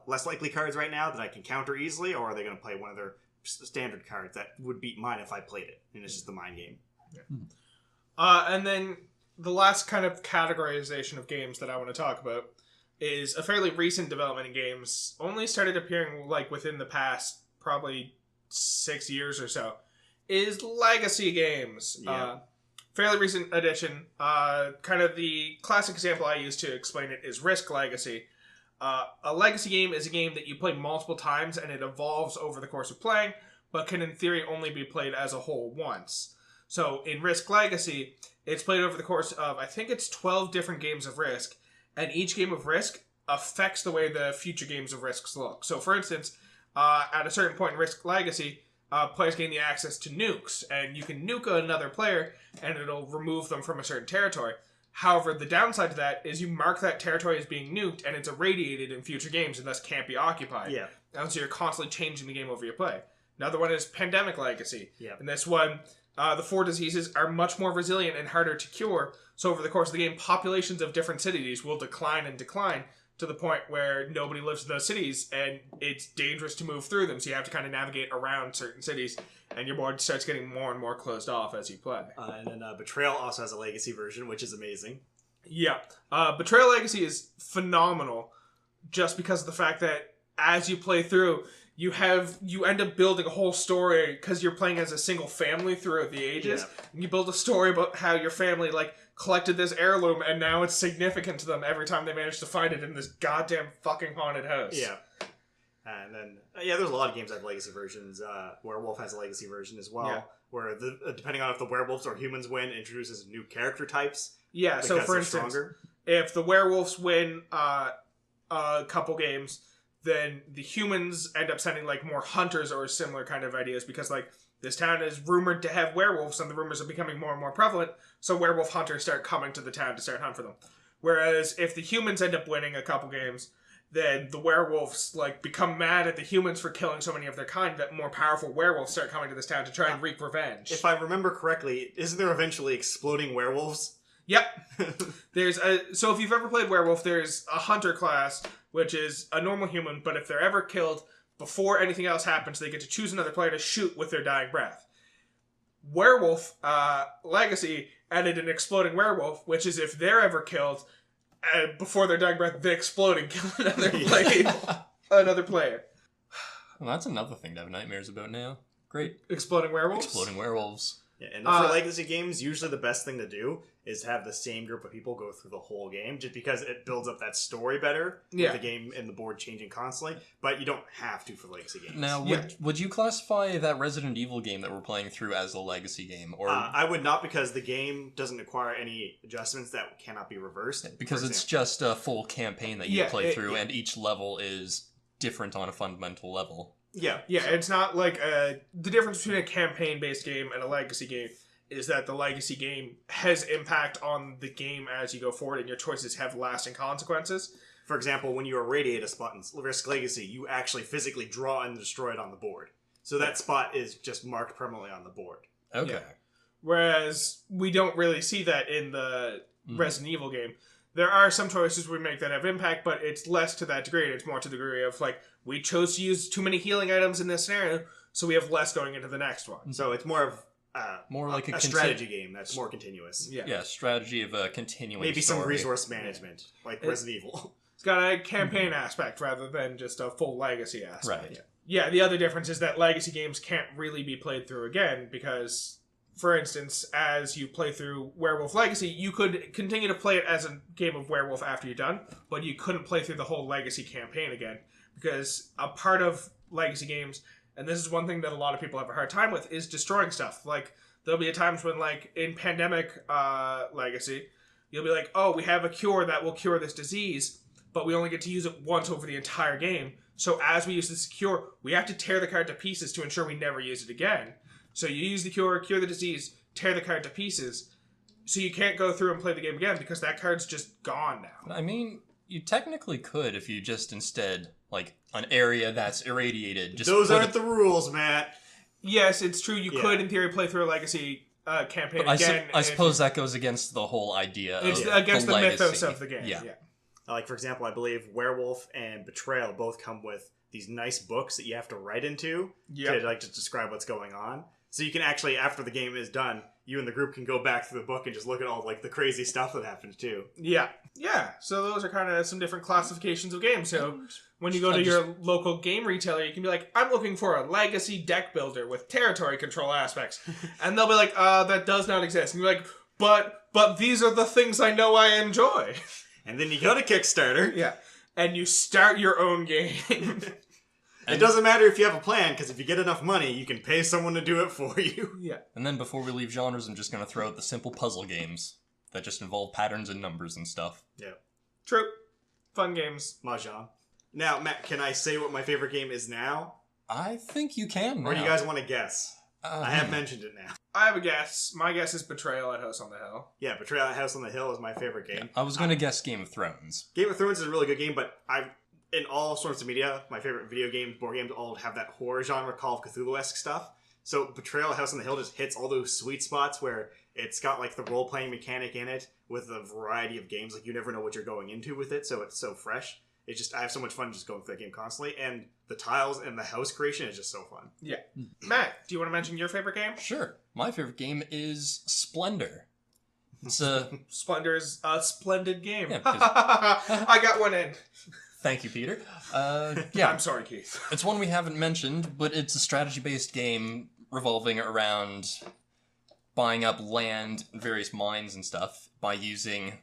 less likely cards right now that I can counter easily, or are they going to play one of their standard cards that would beat mine if I played it? And it's just the mind game. Yeah. And then the last kind of categorization of games that I want to talk about is a fairly recent development in games, only started appearing like within the past probably 6 years or so, is legacy games. Yeah. Fairly recent addition. Kind of the classic example I use to explain it is Risk Legacy. A legacy game is a game that you play multiple times and it evolves over the course of playing, but can in theory only be played as a whole once. So in Risk Legacy, it's played over the course of, I think it's 12 different games of Risk, and each game of Risk affects the way the future games of Risks look. So for instance, at a certain point in Risk Legacy, players gain the access to nukes, and you can nuke another player, and it'll remove them from a certain territory. However, the downside to that is you mark that territory as being nuked, and it's irradiated in future games, and thus can't be occupied. Yeah. And so you're constantly changing the game over your play. Another one is Pandemic Legacy. Yeah. In this one, the 4 diseases are much more resilient and harder to cure, so over the course of the game, populations of different cities will decline and decline to the point where nobody lives in those cities, and it's dangerous to move through them, so you have to kind of navigate around certain cities, and your board starts getting more and more closed off as you play. And then Betrayal also has a legacy version, which is amazing. Yeah. Betrayal Legacy is phenomenal, just because of the fact that as you play through, you end up building a whole story because you're playing as a single family throughout the ages. Yeah. And you build a story about how your family collected this heirloom and now it's significant to them every time they manage to find it in this goddamn fucking haunted house. Yeah. And then, there's a lot of games that have legacy versions. Werewolf has a legacy version as well, where depending on if the werewolves or humans win, introduces new character types. Yeah, so for instance, if the werewolves win a couple games, then the humans end up sending more hunters or similar kind of ideas because this town is rumored to have werewolves and the rumors are becoming more and more prevalent, so werewolf hunters start coming to the town to start hunt for them. Whereas if the humans end up winning a couple games, then the werewolves become mad at the humans for killing so many of their kind that more powerful werewolves start coming to this town to try and wreak revenge. If I remember correctly, isn't there eventually exploding werewolves? Yep. So if you've ever played Werewolf, there's a hunter class, which is a normal human, but if they're ever killed, before anything else happens, they get to choose another player to shoot with their dying breath. Werewolf Legacy added an exploding werewolf, which is if they're ever killed, before their dying breath, they explode and kill another player. Well, that's another thing to have nightmares about now. Great. Exploding werewolves? Exploding werewolves. Yeah, and for legacy games, usually the best thing to do is have the same group of people go through the whole game, just because it builds up that story better with the game and the board changing constantly, but you don't have to for legacy games. Now, would you classify that Resident Evil game that we're playing through as a legacy game? Or I would not, because the game doesn't require any adjustments that cannot be reversed. Because it's just a full campaign that you play through, and each level is different on a fundamental level. Yeah, it's not like the difference between a campaign-based game and a legacy game is that the legacy game has impact on the game as you go forward, and your choices have lasting consequences. For example, when you irradiate a spot in Risk Legacy, you actually physically draw and destroy it on the board. So that spot is just marked permanently on the board. Okay. Yeah. Whereas we don't really see that in the Resident Evil game. There are some choices we make that have impact, but it's less to that degree. It's more to the degree of, like, we chose to use too many healing items in this scenario, so we have less going into the next one. So it's more of more like a strategy game that's more continuous. Yeah, strategy of a continuing Maybe story. some resource management, like Resident Evil. It's got a campaign aspect rather than just a full legacy aspect. Right. Yeah, the other difference is that legacy games can't really be played through again because, for instance, as you play through Werewolf Legacy, you could continue to play it as a game of Werewolf after you're done, but you couldn't play through the whole legacy campaign again because a part of legacy games, and this is one thing that a lot of people have a hard time with, is destroying stuff. Like, there'll be times when, like, in Pandemic Legacy, you'll be like, oh, we have a cure that will cure this disease, but we only get to use it once over the entire game. So as we use this cure, we have to tear the card to pieces to ensure we never use it again. So you use the cure the disease, tear the card to pieces, so you can't go through and play the game again because that card's just gone now. I mean, you technically could if you just instead, like, an area that's irradiated. Just Those aren't the rules, Matt. Yes, it's true. You could, in theory, play through a legacy campaign again. I suppose that goes against the whole idea of against the legacy. mythos of the game. Yeah. Like, for example, I believe Werewolf and Betrayal both come with these nice books that you have to write into to describe what's going on. So you can actually, after the game is done, you and the group can go back through the book and just look at all, like, the crazy stuff that happened, too. Yeah. So those are kind of some different classifications of games. So when you go to your local game retailer, you can be like, I'm looking for a legacy deck builder with territory control aspects. And they'll be like, that does not exist. And you're like, but these are the things I know I enjoy. And then you go to Kickstarter. Yeah. And you start your own game. It doesn't matter if you have a plan, because if you get enough money, you can pay someone to do it for you. Yeah. And then before we leave genres, I'm just going to throw out the simple puzzle games that just involve patterns and numbers and stuff. Yeah. True. Fun games. Mahjong. Now, Matt, can I say what my favorite game is now? I think you can now. Or do you guys want to guess? I have mentioned it now. I have a guess. My guess is Betrayal at House on the Hill. Yeah, Betrayal at House on the Hill is my favorite game. I was going to guess Game of Thrones. Game of Thrones is a really good game, but in all sorts of media, my favorite video games, board games, all have that horror genre, Call of Cthulhu-esque stuff. So Betrayal at House on the Hill just hits all those sweet spots where it's got, like, the role-playing mechanic in it with a variety of games. Like, you never know what you're going into with it, so it's so fresh. It's just, I have so much fun just going through that game constantly, and the tiles and the house creation is just so fun. Yeah. Matt, do you want to mention your favorite game? Sure. My favorite game is Splendor. It's Splendor's a splendid game. Yeah, I got one in. Thank you, Peter. Yeah. I'm sorry, Keith. It's one we haven't mentioned, but it's a strategy-based game revolving around buying up land, various mines and stuff, by using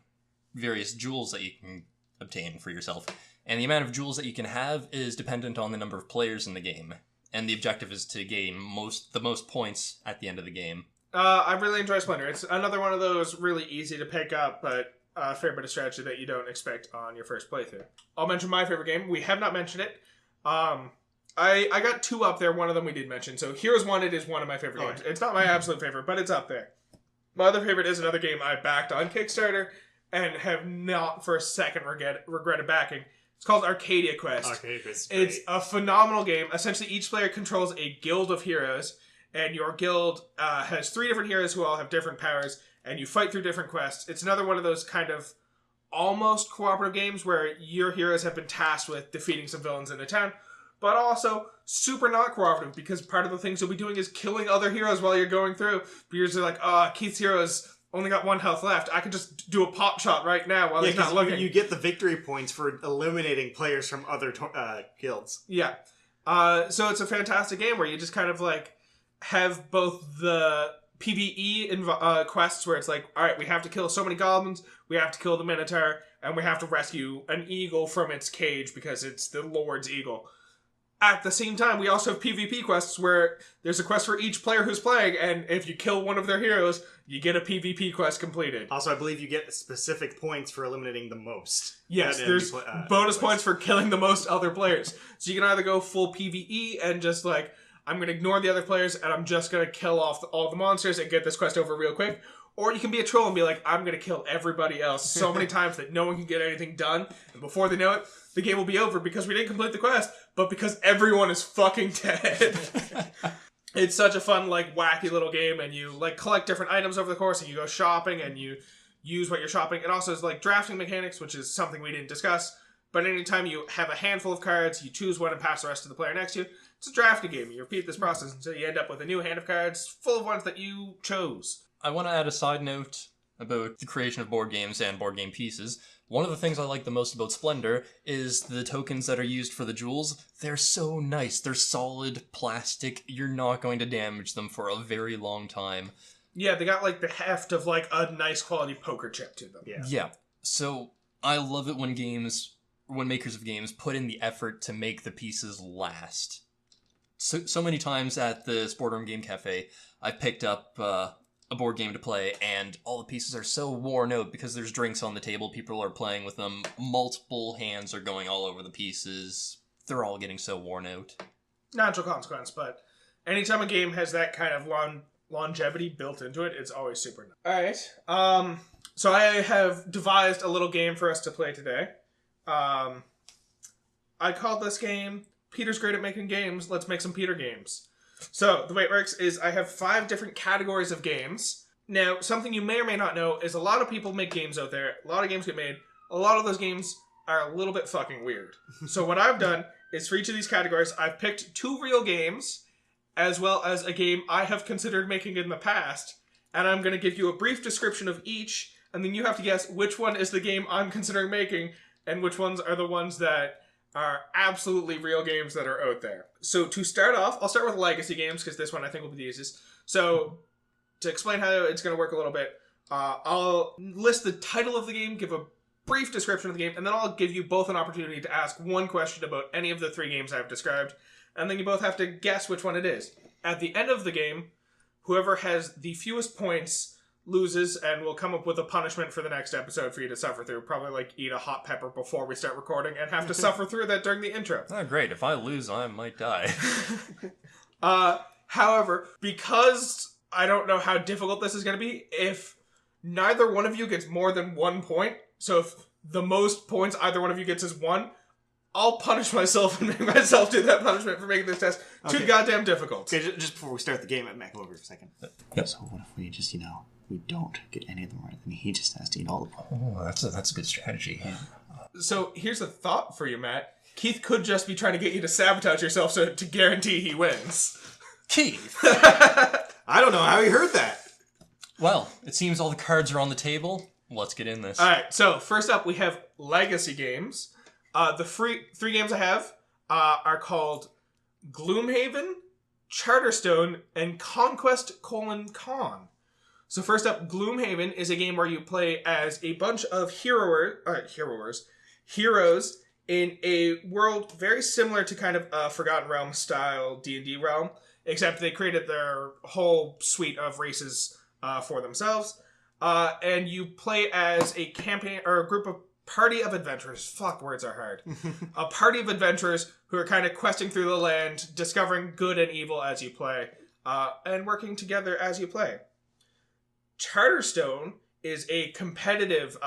various jewels that you can obtain for yourself. And the amount of jewels that you can have is dependent on the number of players in the game. And the objective is to gain the most points at the end of the game. I really enjoy Splendor. It's another one of those really easy to pick up, but a fair bit of strategy that you don't expect on your first playthrough. I'll mention my favorite game. We have not mentioned it. I got two up there. One of them we did mention. So Heroes 1, it is one of my favorite games. It's not my absolute favorite, but it's up there. My other favorite is another game I backed on Kickstarter and have not for a second regretted backing. It's called Arcadia Quest. Arcadia Quest. It's a phenomenal game. Essentially, each player controls a guild of heroes, and your guild has 3 different heroes who all have different powers, and you fight through different quests. It's another one of those kind of almost cooperative games where your heroes have been tasked with defeating some villains in a town, but also super not cooperative, because part of the things you'll be doing is killing other heroes while you're going through. Because you're like, Keith's heroes only got 1 health left. I could just do a pop shot right now while he's not looking. You get the victory points for eliminating players from other guilds. Yeah. So it's a fantastic game where you just kind of like have both the PvE quests where it's like, all right, we have to kill so many goblins, we have to kill the Minotaur, and we have to rescue an eagle from its cage because it's the Lord's eagle. At the same time, we also have PvP quests where there's a quest for each player who's playing, and if you kill one of their heroes, you get a PvP quest completed. Also, I believe you get specific points for eliminating the most. Yes, there's bonus points for killing the most other players. So you can either go full PvE and just like, I'm going to ignore the other players and I'm just going to kill off all the monsters and get this quest over real quick. Or you can be a troll and be like, I'm going to kill everybody else so many times that no one can get anything done. And before they know it, the game will be over because we didn't complete the quest, but because everyone is fucking dead. It's such a fun, like, wacky little game, and you, like, collect different items over the course, and you go shopping, and you use what you're shopping. It also has, like, drafting mechanics, which is something we didn't discuss, but anytime you have a handful of cards, you choose one and pass the rest to the player next to you. It's a drafting game. You repeat this process until you end up with a new hand of cards full of ones that you chose. I want to add a side note about the creation of board games and board game pieces. One of the things I like the most about Splendor is the tokens that are used for the jewels. They're so nice. They're solid plastic. You're not going to damage them for a very long time. Yeah, they got like the heft of like a nice quality poker chip to them. Yeah. So I love it when makers of games put in the effort to make the pieces last. So many times at the Sport Room Game Cafe, I picked up a board game to play, and all the pieces are so worn out because there's drinks on the table, people are playing with them, multiple hands are going all over the pieces, they're all getting so worn out. Natural consequence, but anytime a game has that kind of longevity built into it, it's always super nice. Alright, so I have devised a little game for us to play today. I called this game, Peter's Great at Making Games, Let's Make Some Peter Games. So, the way it works is I have 5 different categories of games. Now, something you may or may not know is a lot of people make games out there. A lot of games get made. A lot of those games are a little bit fucking weird. So what I've done is for each of these categories, I've picked 2 real games, as well as a game I have considered making in the past. And I'm going to give you a brief description of each, and then you have to guess which one is the game I'm considering making, and which ones are the ones that are absolutely real games that are out there. So to start off, I'll start with legacy games, because this one I think will be the easiest. So to explain how it's going to work a little bit, I'll list the title of the game, give a brief description of the game, and then I'll give you both an opportunity to ask one question about any of the 3 games I've described, and then you both have to guess which one it is. At the end of the game, whoever has the fewest points loses, and we'll come up with a punishment for the next episode for you to suffer through. Probably like eat a hot pepper before we start recording and have to suffer through that during the intro. Oh, great. If I lose, I might die. However, because I don't know how difficult this is going to be, if neither one of you gets more than 1 point, so if the most points either one of you gets is 1, I'll punish myself and make myself do that punishment for making this test too goddamn difficult. Okay, just before we start the game, Matt, come over for a second. Yep. So what if we just, we don't get any of them right, and he just has to eat all the points? Oh, that's a good strategy. Yeah. So here's a thought for you, Matt. Keith could just be trying to get you to sabotage yourself so to guarantee he wins. Keith! I don't know how he heard that. Well, it seems all the cards are on the table. Let's get in this. Alright, so first up we have legacy games. The 3 games I have are called Gloomhaven, Charterstone, and Conquest: Con. So first up, Gloomhaven is a game where you play as a bunch of heroes in a world very similar to kind of a Forgotten Realms style D&D realm, except they created their whole suite of races for themselves. And you play as a campaign or a group of party of adventurers. Fuck, words are hard. A party of adventurers who are kind of questing through the land, discovering good and evil as you play, and working together as you play. Charterstone is a competitive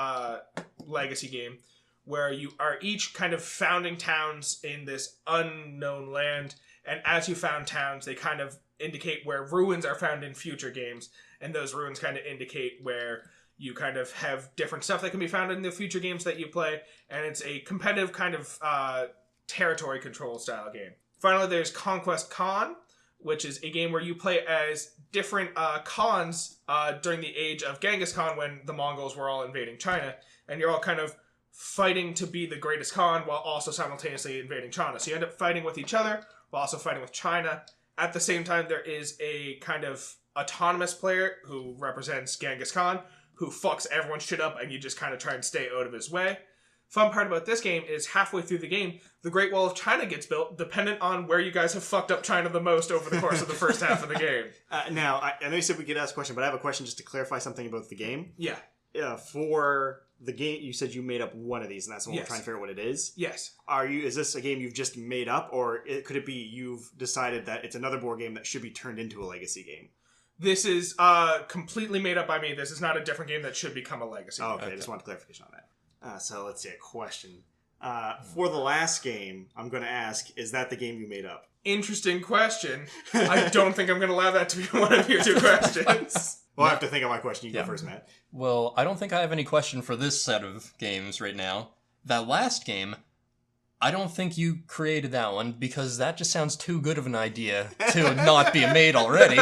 legacy game where you are each kind of founding towns in this unknown land, and as you found towns, they kind of indicate where ruins are found in future games, and those ruins kind of indicate where you kind of have different stuff that can be found in the future games that you play, and it's a competitive kind of territory control style game. Finally, there's Conquest Con, which is a game where you play as different Khans during the age of Genghis Khan when the Mongols were all invading China, and you're all kind of fighting to be the greatest Khan while also simultaneously invading China. So you end up fighting with each other while also fighting with China. At the same time, there is a kind of autonomous player who represents Genghis Khan, who fucks everyone's shit up, and you just kind of try and stay out of his way. Fun part about this game is halfway through the game, the Great Wall of China gets built, dependent on where you guys have fucked up China the most over the course of the first half of the game. Now, I know you said we could ask a question, but I have a question just to clarify something about the game. Yeah. For the game, you said you made up one of these, and that's the one we're trying to figure out what it is. Yes. Is this a game you've just made up, or could it be you've decided that it's another board game that should be turned into a legacy game? This is completely made up by me. This is not a different game that should become a legacy. Oh, okay. I just wanted clarification on that. So let's see, a question. For the last game, I'm going to ask, is that the game you made up? Interesting question. I don't think I'm going to allow that to be one of your two questions. Well, I have to think of my question. You go first, Matt. Well, I don't think I have any question for this set of games right now. That last game, I don't think you created that one because that just sounds too good of an idea to not be made already.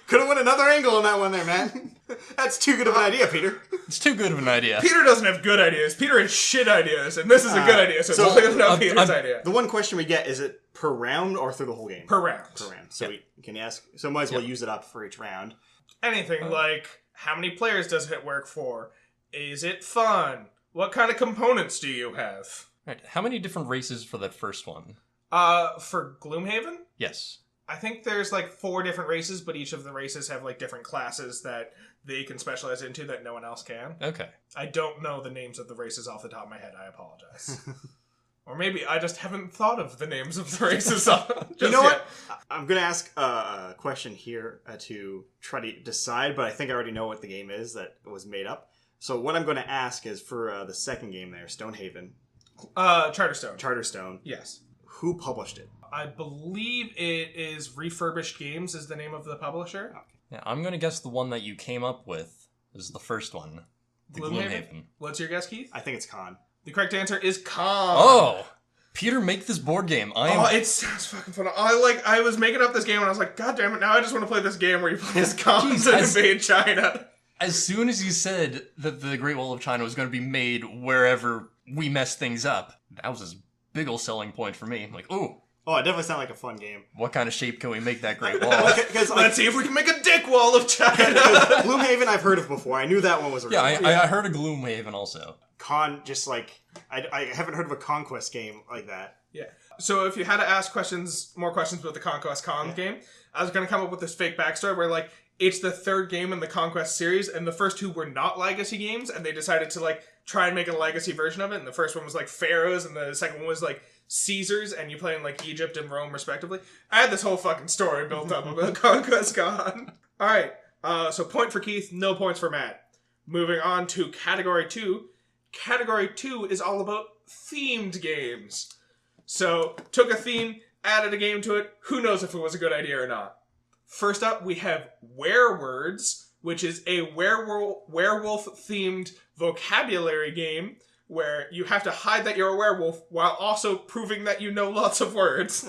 Could have went another angle on that one there, man. That's too good of an idea, Peter. It's too good of an idea. Peter doesn't have good ideas. Peter has shit ideas, and this is a good idea, so it's not Peter's idea. The one question we get, is it per round or through the whole game? Per round. Per round. So we can ask, so might as well use it up for each round. Anything like, how many players does it work for? Is it fun? What kind of components do you have? Right. How many different races for that first one? For Gloomhaven? Yes. I think there's like 4 different races, but each of the races have like different classes that they can specialize into that no one else can. Okay. I don't know the names of the races off the top of my head. I apologize. Or maybe I just haven't thought of the names of the races. You know what? I'm going to ask a question here to try to decide, but I think I already know what the game is that was made up. So what I'm going to ask is for the second game there, Stonehaven. Charterstone. Charterstone. Yes. Who published it? I believe it is Refurbished Games is the name of the publisher. Okay. Yeah, I'm going to guess the one that you came up with is the first one. The Gloomhaven. What's your guess, Keith? I think it's Khan. The correct answer is Khan. Oh! Peter, make this board game. It sounds fucking fun. I was making up this game and I was like, God damn it, now I just want to play this game where you play as Khans and invade China. As soon as you said that the Great Wall of China was going to be made wherever we mess things up, that was a big ol' selling point for me. I'm like, ooh. Oh, it definitely sounded like a fun game. What kind of shape can we make that Great Wall? Let's see if we can make a dick wall of China. Gloomhaven I've heard of before. I knew that one was a real one. I heard of Gloomhaven also. Khan, just like, I haven't heard of a Conquest game like that. Yeah. So if you had to ask more questions about the Conquest Khan game, I was going to come up with this fake backstory where, like, it's the third game in the Conquest series, and the first 2 were not legacy games, and they decided to, like, try and make a legacy version of it, and the first one was, like, Pharaohs, and the second one was, like, Caesars, and you play in, like, Egypt and Rome, respectively. I had this whole fucking story built up about Conquest Khan. Alright, so point for Keith, no points for Matt. Moving on to Category 2. Category 2 is all about themed games. So, took a theme, added a game to it, who knows if it was a good idea or not. First up, we have Werewords, which is a werewolf-themed vocabulary game where you have to hide that you're a werewolf while also proving that you know lots of words.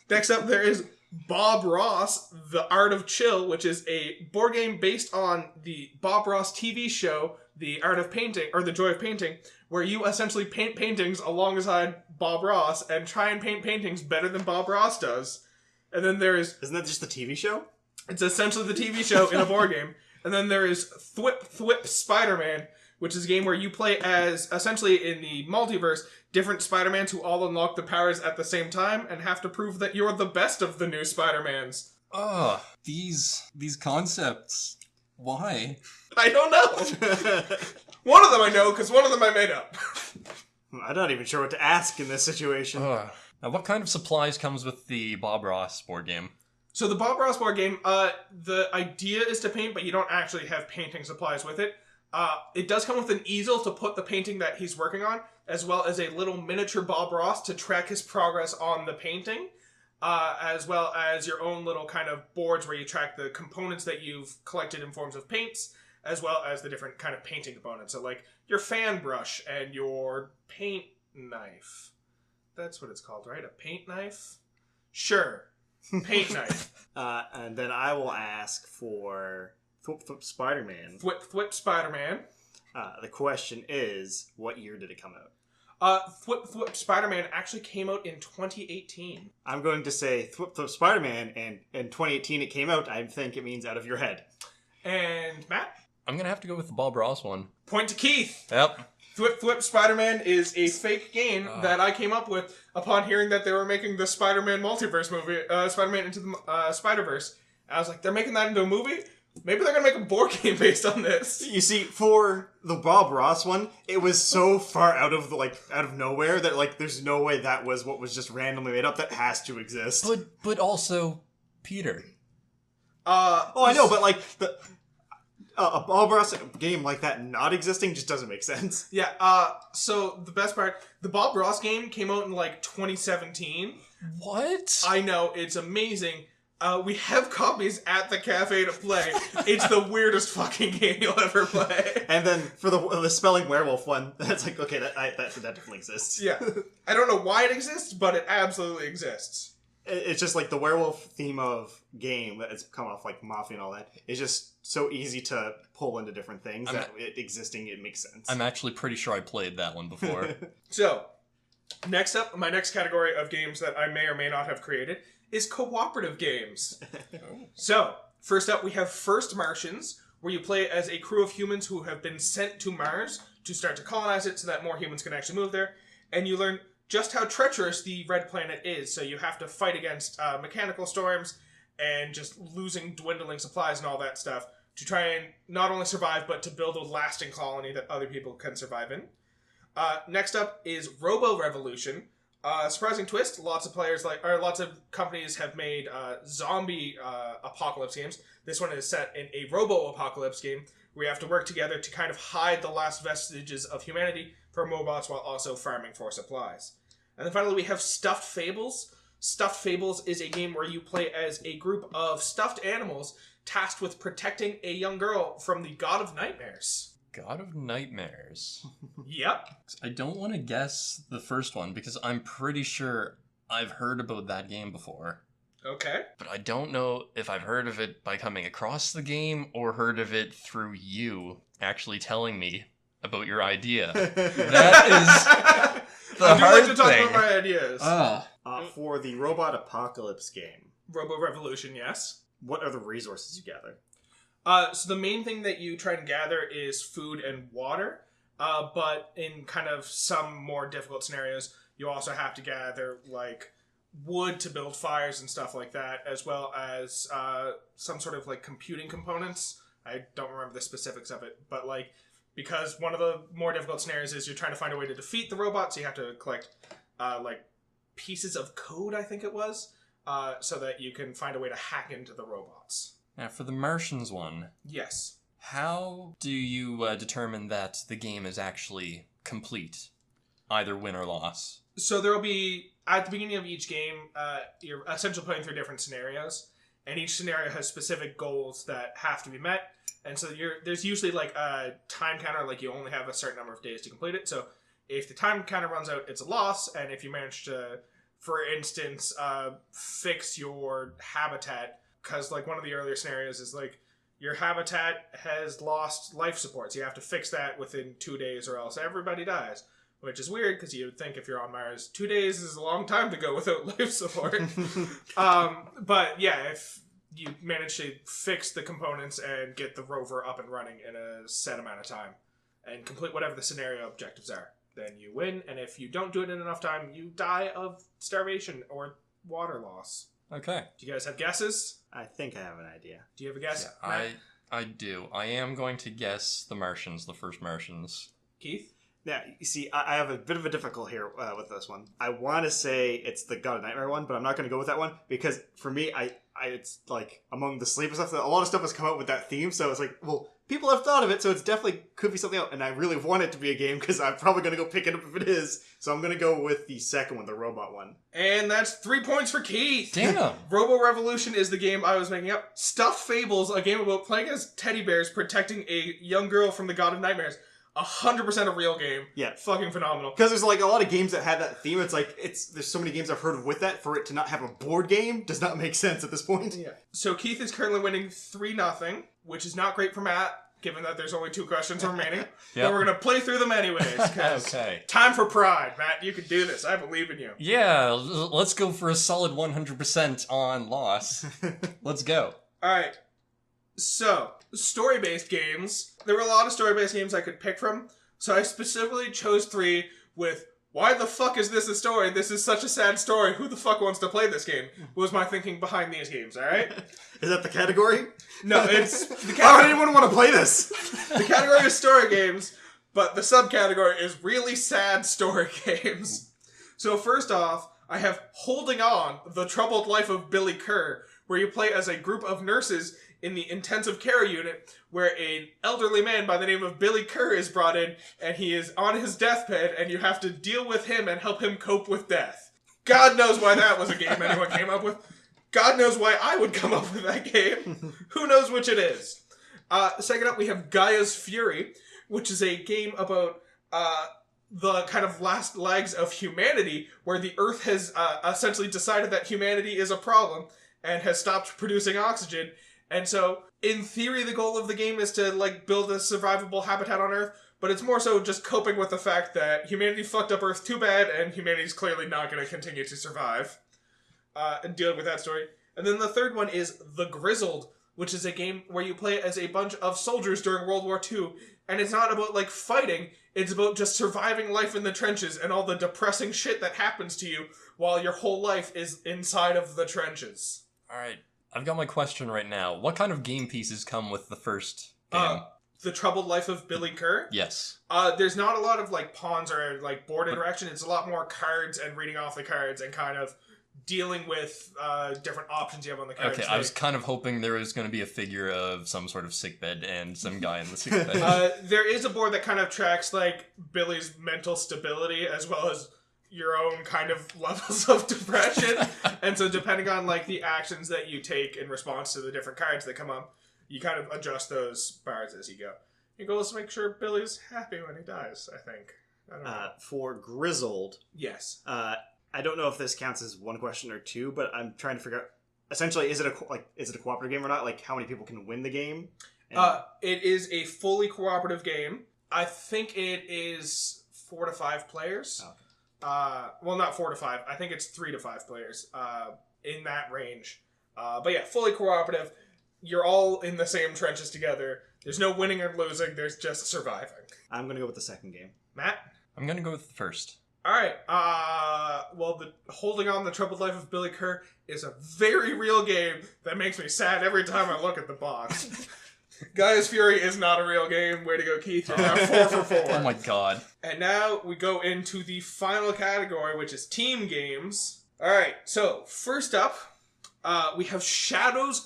Next up, there is Bob Ross, The Art of Chill, which is a board game based on the Bob Ross TV show, The Art of Painting, or The Joy of Painting, where you essentially paint paintings alongside Bob Ross and try and paint paintings better than Bob Ross does. And then there is... Isn't that just the TV show? It's essentially the TV show in a board game. And then there is Thwip Spider-Man, which is a game where you play as, essentially in the multiverse, different Spider-Mans who all unlock the powers at the same time and have to prove that you're the best of the new Spider-Mans. Ugh, these concepts. Why? I don't know. One of them I know, because one of them I made up. I'm not even sure what to ask in this situation. Now, what kind of supplies comes with the Bob Ross board game? So the Bob Ross board game, the idea is to paint, but you don't actually have painting supplies with it. It does come with an easel to put the painting that he's working on, as well as a little miniature Bob Ross to track his progress on the painting, as well as your own little kind of boards where you track the components that you've collected in forms of paints, as well as the different kind of painting components. So like your fan brush and your paint knife. That's what it's called, right? A paint knife? Sure. Paint knife. And then I will ask for Thwip Spider-Man. Thwip Spider-Man. The question is, what year did it come out? Thwip Thwip Spider-Man actually came out in 2018. I'm going to say Thwip Thwip Spider-Man, and in 2018 it came out. I think it means Out of Your Head. And Matt? I'm going to have to go with the Bob Ross one. Point to Keith. Yep. Thwip Thwip Spider-Man is a fake game that I came up with upon hearing that they were making the Spider-Man multiverse movie, Spider-Man Into the Spider-Verse. I was like, they're making that into a movie? Maybe they're going to make a board game based on this. You see, for the Bob Ross one, it was so far out of nowhere that there's no way that was what was just randomly made up. That has to exist. But also Peter. I know, but a Bob Ross game like that not existing just doesn't make sense. Yeah, so the best part, the Bob Ross game came out in 2017. What? I know, it's amazing. We have copies at the cafe to play. It's the weirdest fucking game you'll ever play. And then for the spelling werewolf one, that's okay, that definitely exists. Yeah. I don't know why it exists, but it absolutely exists. It's just the werewolf theme of game that it's come off Mafia and all that. It's just so easy to pull into different things it makes sense. I'm actually pretty sure I played that one before. So, next up, my next category of games that I may or may not have created is cooperative games. So, first up we have First Martians, where you play as a crew of humans who have been sent to Mars to start to colonize it so that more humans can actually move there. And you learn just how treacherous the red planet is. So you have to fight against mechanical storms and just dwindling supplies and all that stuff to try and not only survive, but to build a lasting colony that other people can survive in. Next up is Robo Revolution. Surprising twist, lots of companies have made zombie apocalypse games. This one is set in a robo-apocalypse game where you have to work together to kind of hide the last vestiges of humanity from robots while also farming for supplies. And then finally we have Stuffed Fables. Stuffed Fables is a game where you play as a group of stuffed animals tasked with protecting a young girl from the God of Nightmares. God of Nightmares. Yep. I don't want to guess the first one because I'm pretty sure I've heard about that game before. Okay. But I don't know if I've heard of it by coming across the game or heard of it through you actually telling me about your idea. That is the I do hard like to talk thing. about my ideas. For the Robot Apocalypse game, Robo Revolution, yes. what are the resources you gather? So the main thing that you try and gather is food and water, but in kind of some more difficult scenarios, you also have to gather wood to build fires and stuff like that, as well as some sort of computing components. I don't remember the specifics of it, but because one of the more difficult scenarios is you're trying to find a way to defeat the robots, so you have to collect pieces of code, I think it was, so that you can find a way to hack into the robots. Now, for the Martians one, Yes. how do you determine that the game is actually complete, either win or loss? So there will be, at the beginning of each game, you're essentially playing through different scenarios, and each scenario has specific goals that have to be met, and so there's usually a time counter, you only have a certain number of days to complete it, so if the time counter runs out, it's a loss, and if you manage to, for instance, fix your habitat, because one of the earlier scenarios is your habitat has lost life support, so you have to fix that within 2 days or else everybody dies. Which is weird, because you would think if you're on Mars, 2 days is a long time to go without life support. But yeah, if you manage to fix the components and get the rover up and running in a set amount of time, and complete whatever the scenario objectives are, then you win, and if you don't do it in enough time, you die of starvation or water loss. Okay. Do you guys have guesses? I think I have an idea. Do you have a guess? Yeah, I do. I am going to guess the Martians, the first Martians. Keith? Now, you see, I have a bit of a difficulty here with this one. I want to say it's the God of Nightmare one, but I'm not going to go with that one, because for me, it's among the sleeper stuff, a lot of stuff has come out with that theme, so it's people have thought of it, so it's definitely could be something else, and I really want it to be a game, because I'm probably going to go pick it up if it is, so I'm going to go with the second one, the robot one. And that's 3 points for Keith! Damn! Robo Revolution is the game I was making up. Stuffed Fables, a game about playing as teddy bears protecting a young girl from the God of Nightmares. 100% a real game. Yeah. Fucking phenomenal. Because there's a lot of games that had that theme. There's so many games I've heard of with that. For it to not have a board game does not make sense at this point. Yeah. So Keith is currently winning 3-0, which is not great for Matt. given that there's only 2 questions remaining. Yep. But we're going to play through them anyways. 'Cause Okay. time for pride, Matt. You can do this. I believe in you. Yeah, let's go for a solid 100% on loss. Let's go. Alright. So, story-based games. There were a lot of story-based games I could pick from. So I specifically chose 3 with, why the fuck is this a story? This is such a sad story. Who the fuck wants to play this game? Was my thinking behind these games, alright? Is that the category? No, it's... Why would anyone want to play this? The category is story games, but the subcategory is really sad story games. So first off, I have Holding On, The Troubled Life of Billy Kerr, where you play as a group of nurses in the intensive care unit, where an elderly man by the name of Billy Kerr is brought in, and he is on his deathbed, and you have to deal with him and help him cope with death. God knows why that was a game anyone came up with. God knows why I would come up with that game. Who knows which it is? Second up, we have Gaia's Fury, which is a game about the kind of last legs of humanity, where the Earth has essentially decided that humanity is a problem and has stopped producing oxygen. And so, in theory, the goal of the game is to, build a survivable habitat on Earth, but it's more so just coping with the fact that humanity fucked up Earth too bad, and humanity's clearly not going to continue to survive. And dealing with that story. And then the third one is The Grizzled, which is a game where you play as a bunch of soldiers during World War II, and it's not about, fighting, it's about just surviving life in the trenches and all the depressing shit that happens to you while your whole life is inside of the trenches. Alright, I've got my question right now. What kind of game pieces come with the first game? The Troubled Life of Billy Kerr? Yes. There's not a lot of, pawns or, board interaction. It's a lot more cards and reading off the cards and kind of dealing with different options you have on the cards. Okay, I was kind of hoping there was going to be a figure of some sort of sickbed and some guy in the sickbed. There is a board that kind of tracks, Billy's mental stability as well as your own kind of levels of depression. And so depending on, the actions that you take in response to the different cards that come up, you kind of adjust those bars as you go. Your goal is to make sure Billy's happy when he dies, I think. I don't know. For Grizzled, Yes. I don't know if this counts as 1 question or 2, but I'm trying to figure out. Essentially, is it a cooperative game or not? How many people can win the game? And... It is a fully cooperative game. I think it is 4 to 5 players. Okay. Well, not 4 to 5. I think it's 3 to 5 players. In that range. But yeah, fully cooperative. You're all in the same trenches together. There's no winning or losing. There's just surviving. I'm going to go with the second game. Matt? I'm going to go with the first. Alright, well, Holding On, The Troubled Life of Billy Kerr is a very real game that makes me sad every time I look at the box. Gaia's Fury is not a real game. Way to go, Keith. You're now 4 for 4. Oh my god. And now we go into the final category, which is team games. Alright, so first up, we have Shadows: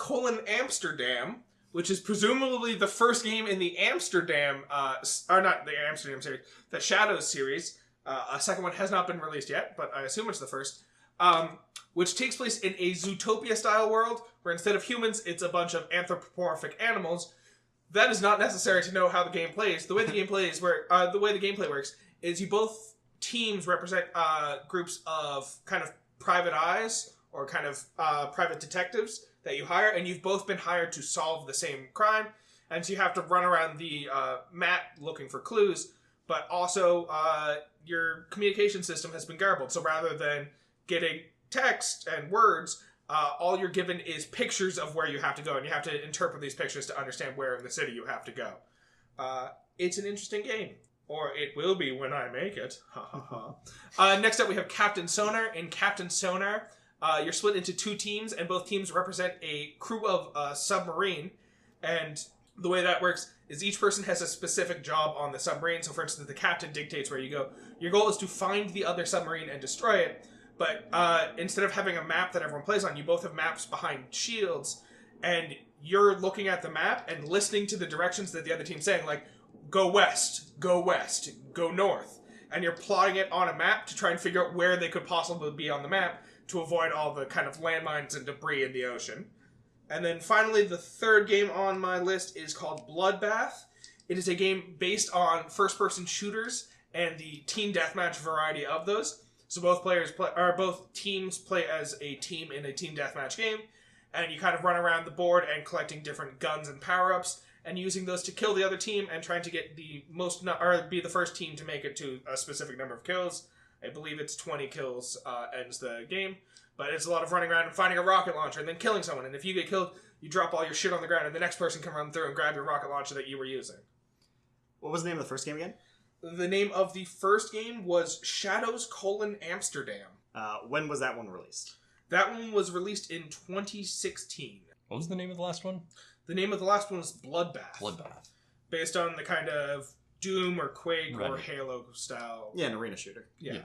Amsterdam, which is presumably the first game in the Amsterdam, or not the Amsterdam series, the Shadows series. A second one has not been released yet, but I assume it's the first. Which takes place in a Zootopia-style world, where instead of humans, it's a bunch of anthropomorphic animals. That is not necessary to know how the game plays. The way the gameplay works is you both teams represent groups of kind of private eyes or kind of private detectives that you hire, and you've both been hired to solve the same crime, and so you have to run around the map looking for clues. But also, your communication system has been garbled. So rather than getting text and words, all you're given is pictures of where you have to go. And you have to interpret these pictures to understand where in the city you have to go. It's an interesting game. Or it will be when I make it. Ha ha ha. Next up, we have Captain Sonar. In Captain Sonar, you're split into 2 teams, and both teams represent a crew of a submarine. And the way that works is each person has a specific job on the submarine. So, for instance, the captain dictates where you go. Your goal is to find the other submarine and destroy it. But instead of having a map that everyone plays on, you both have maps behind shields. And you're looking at the map and listening to the directions that the other team's saying, go west, go north. And you're plotting it on a map to try and figure out where they could possibly be on the map to avoid all the kind of landmines and debris in the ocean. And then finally, the third game on my list is called Bloodbath. It is a game based on first-person shooters and the team deathmatch variety of those. So both teams play as a team in a team deathmatch game, and you kind of run around the board and collecting different guns and power-ups, and using those to kill the other team and trying to get the most, or be the first team to make it to a specific number of kills. I believe it's 20 kills ends the game. But it's a lot of running around and finding a rocket launcher and then killing someone. And if you get killed, you drop all your shit on the ground and the next person can run through and grab your rocket launcher that you were using. What was the name of the first game again? The name of the first game was Shadows: Amsterdam. When was that one released? That one was released in 2016. What was the name of the last one? The name of the last one was Bloodbath. Bloodbath. Based on the kind of Doom or Quake or Right. Halo style. Yeah, an arena shooter. Yeah.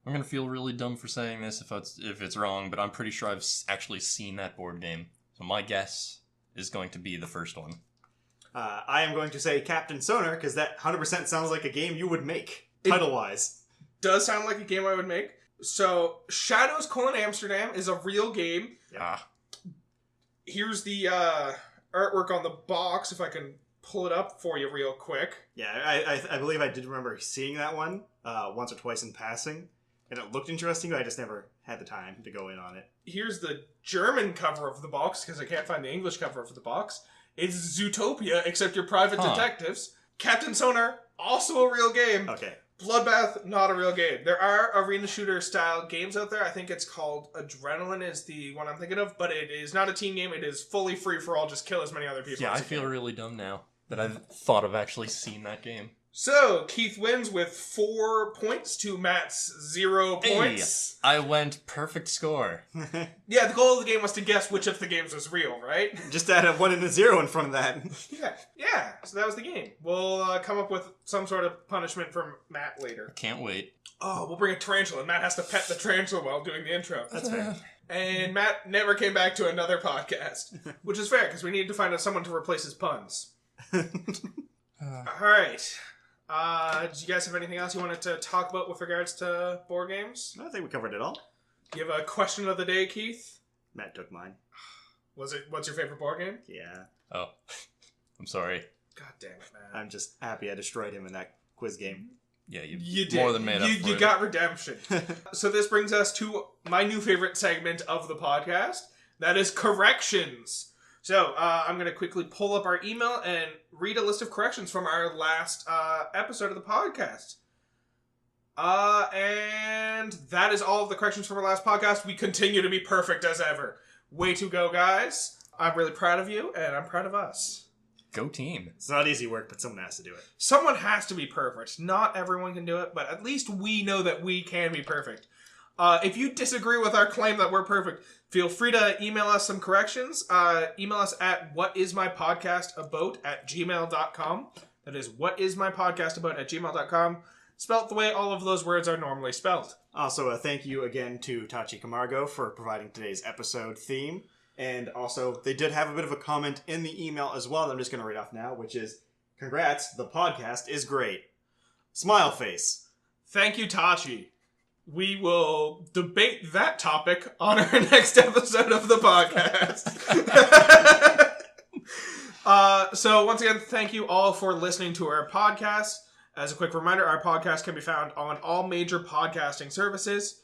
I'm gonna feel really dumb for saying this if it's wrong, but I'm pretty sure I've actually seen that board game. So my guess is going to be the first one. I am going to say Captain Sonar, because that 100% sounds like a game you would make, title-wise. Does sound like a game I would make. So, Shadows: Amsterdam is a real game. Yeah. Here's the artwork on the box, if I can pull it up for you real quick. Yeah, I believe I did remember seeing that one once or twice in passing, and it looked interesting, but I just never had the time to go in on it. Here's the German cover of the box, because I can't find the English cover of the box. It's Zootopia, except you're private detectives. Captain Sonar, also a real game. Okay. Bloodbath, not a real game. There are arena shooter style games out there. I think it's called Adrenaline is the one I'm thinking of, but it is not a team game. It is fully free for all. Just kill as many other people Yeah, as I you feel can. really dumb now that I've thought of actually seen that game. So, Keith wins with 4 points to Matt's 0 points. Hey, I went perfect score. Yeah, the goal of the game was to guess which of the games was real, right? Just add a 1 and a 0 in front of that. Yeah. So that was the game. We'll come up with some sort of punishment for Matt later. Can't wait. Oh, we'll bring a tarantula. Matt has to pet the tarantula while doing the intro. That's fair. And Matt never came back to another podcast, which is fair because we needed to find someone to replace his puns. All right. Do you guys have anything else you wanted to talk about with regards to board games? I think we covered it all. Do you have a question of the day, Keith? Matt took mine. What's your favorite board game? Yeah. Oh, I'm sorry. God damn it, man. I'm just happy I destroyed him in that quiz game. Yeah, You did. more than made up for You it. got redemption. So this brings us to my new favorite segment of the podcast. That is corrections. So I'm going to quickly pull up our email and read a list of corrections from our last episode of the podcast. And that is all of the corrections from our last podcast. We continue to be perfect as ever. Way to go, guys. I'm really proud of you, and I'm proud of us. Go team. It's not easy work, but someone has to do it. Someone has to be perfect. Not everyone can do it, but at least we know that we can be perfect. If you disagree with our claim that we're perfect, feel free to email us some corrections. Email us at whatismypodcastabout@gmail.com. That is whatismypodcastabout@gmail.com. Spelt the way all of those words are normally spelled. Also, a thank you again to Tachi Camargo for providing today's episode theme. And also, they did have a bit of a comment in the email as well that I'm just going to read off now, which is, congrats, the podcast is great. Smile face. Thank you, Tachi. We will debate that topic on our next episode of the podcast. So once again, thank you all for listening to our podcast. As a quick reminder, our podcast can be found on all major podcasting services.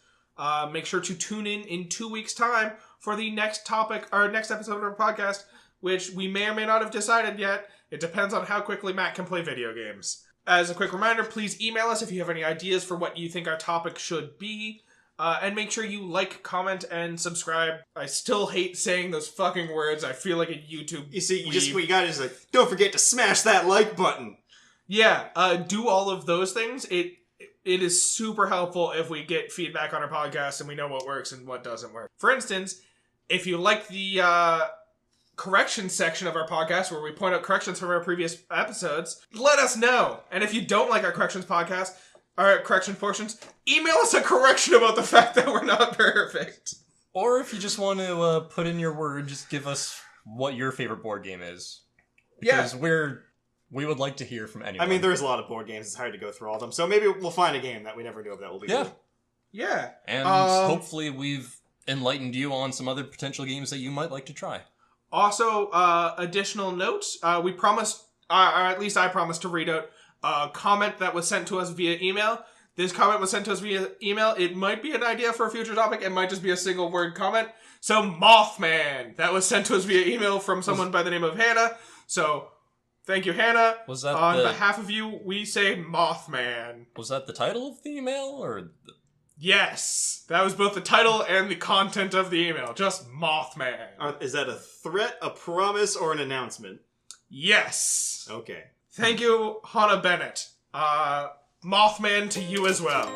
Make sure to tune in 2 weeks' time for the next topic, or next episode of our podcast, which we may or may not have decided yet. It depends on how quickly Matt can play video games. As a quick reminder, please email us if you have any ideas for what you think our topic should be. And make sure you like, comment, and subscribe. I still hate saying those fucking words. I feel like a YouTube You see, weeb. what you got is like, don't forget to smash that like button. Yeah, do all of those things. It is super helpful if we get feedback on our podcast and we know what works and what doesn't work. For instance, if you like the corrections section of our podcast where we point out corrections from our previous episodes, let us know. And if you don't like our corrections podcast, our correction portions, email us a correction about the fact that we're not perfect. Or if you just want to put in your word, just give us what your favorite board game is. Because we would like to hear from anyone. I mean, there's a lot of board games. It's hard to go through all of them. So maybe we'll find a game that we never knew of that will be good. Yeah. And hopefully we've enlightened you on some other potential games that you might like to try. Also, additional notes. We promised, or at least I promised to read out a comment that was sent to us via email. This comment was sent to us via email. It might be an idea for a future topic. It might just be a single word comment. So, Mothman. That was sent to us via email from someone by the name of Hannah. So, Thank you, Hannah. Was that on behalf of you, we say Mothman. Was that the title of the email, or? Yes, that was both the title and the content of the email. Just Mothman. Is that a threat, a promise, or an announcement? Yes. Okay. Thank you, Hannah Bennett. Mothman to you as well.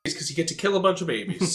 Because you get to kill a bunch of babies.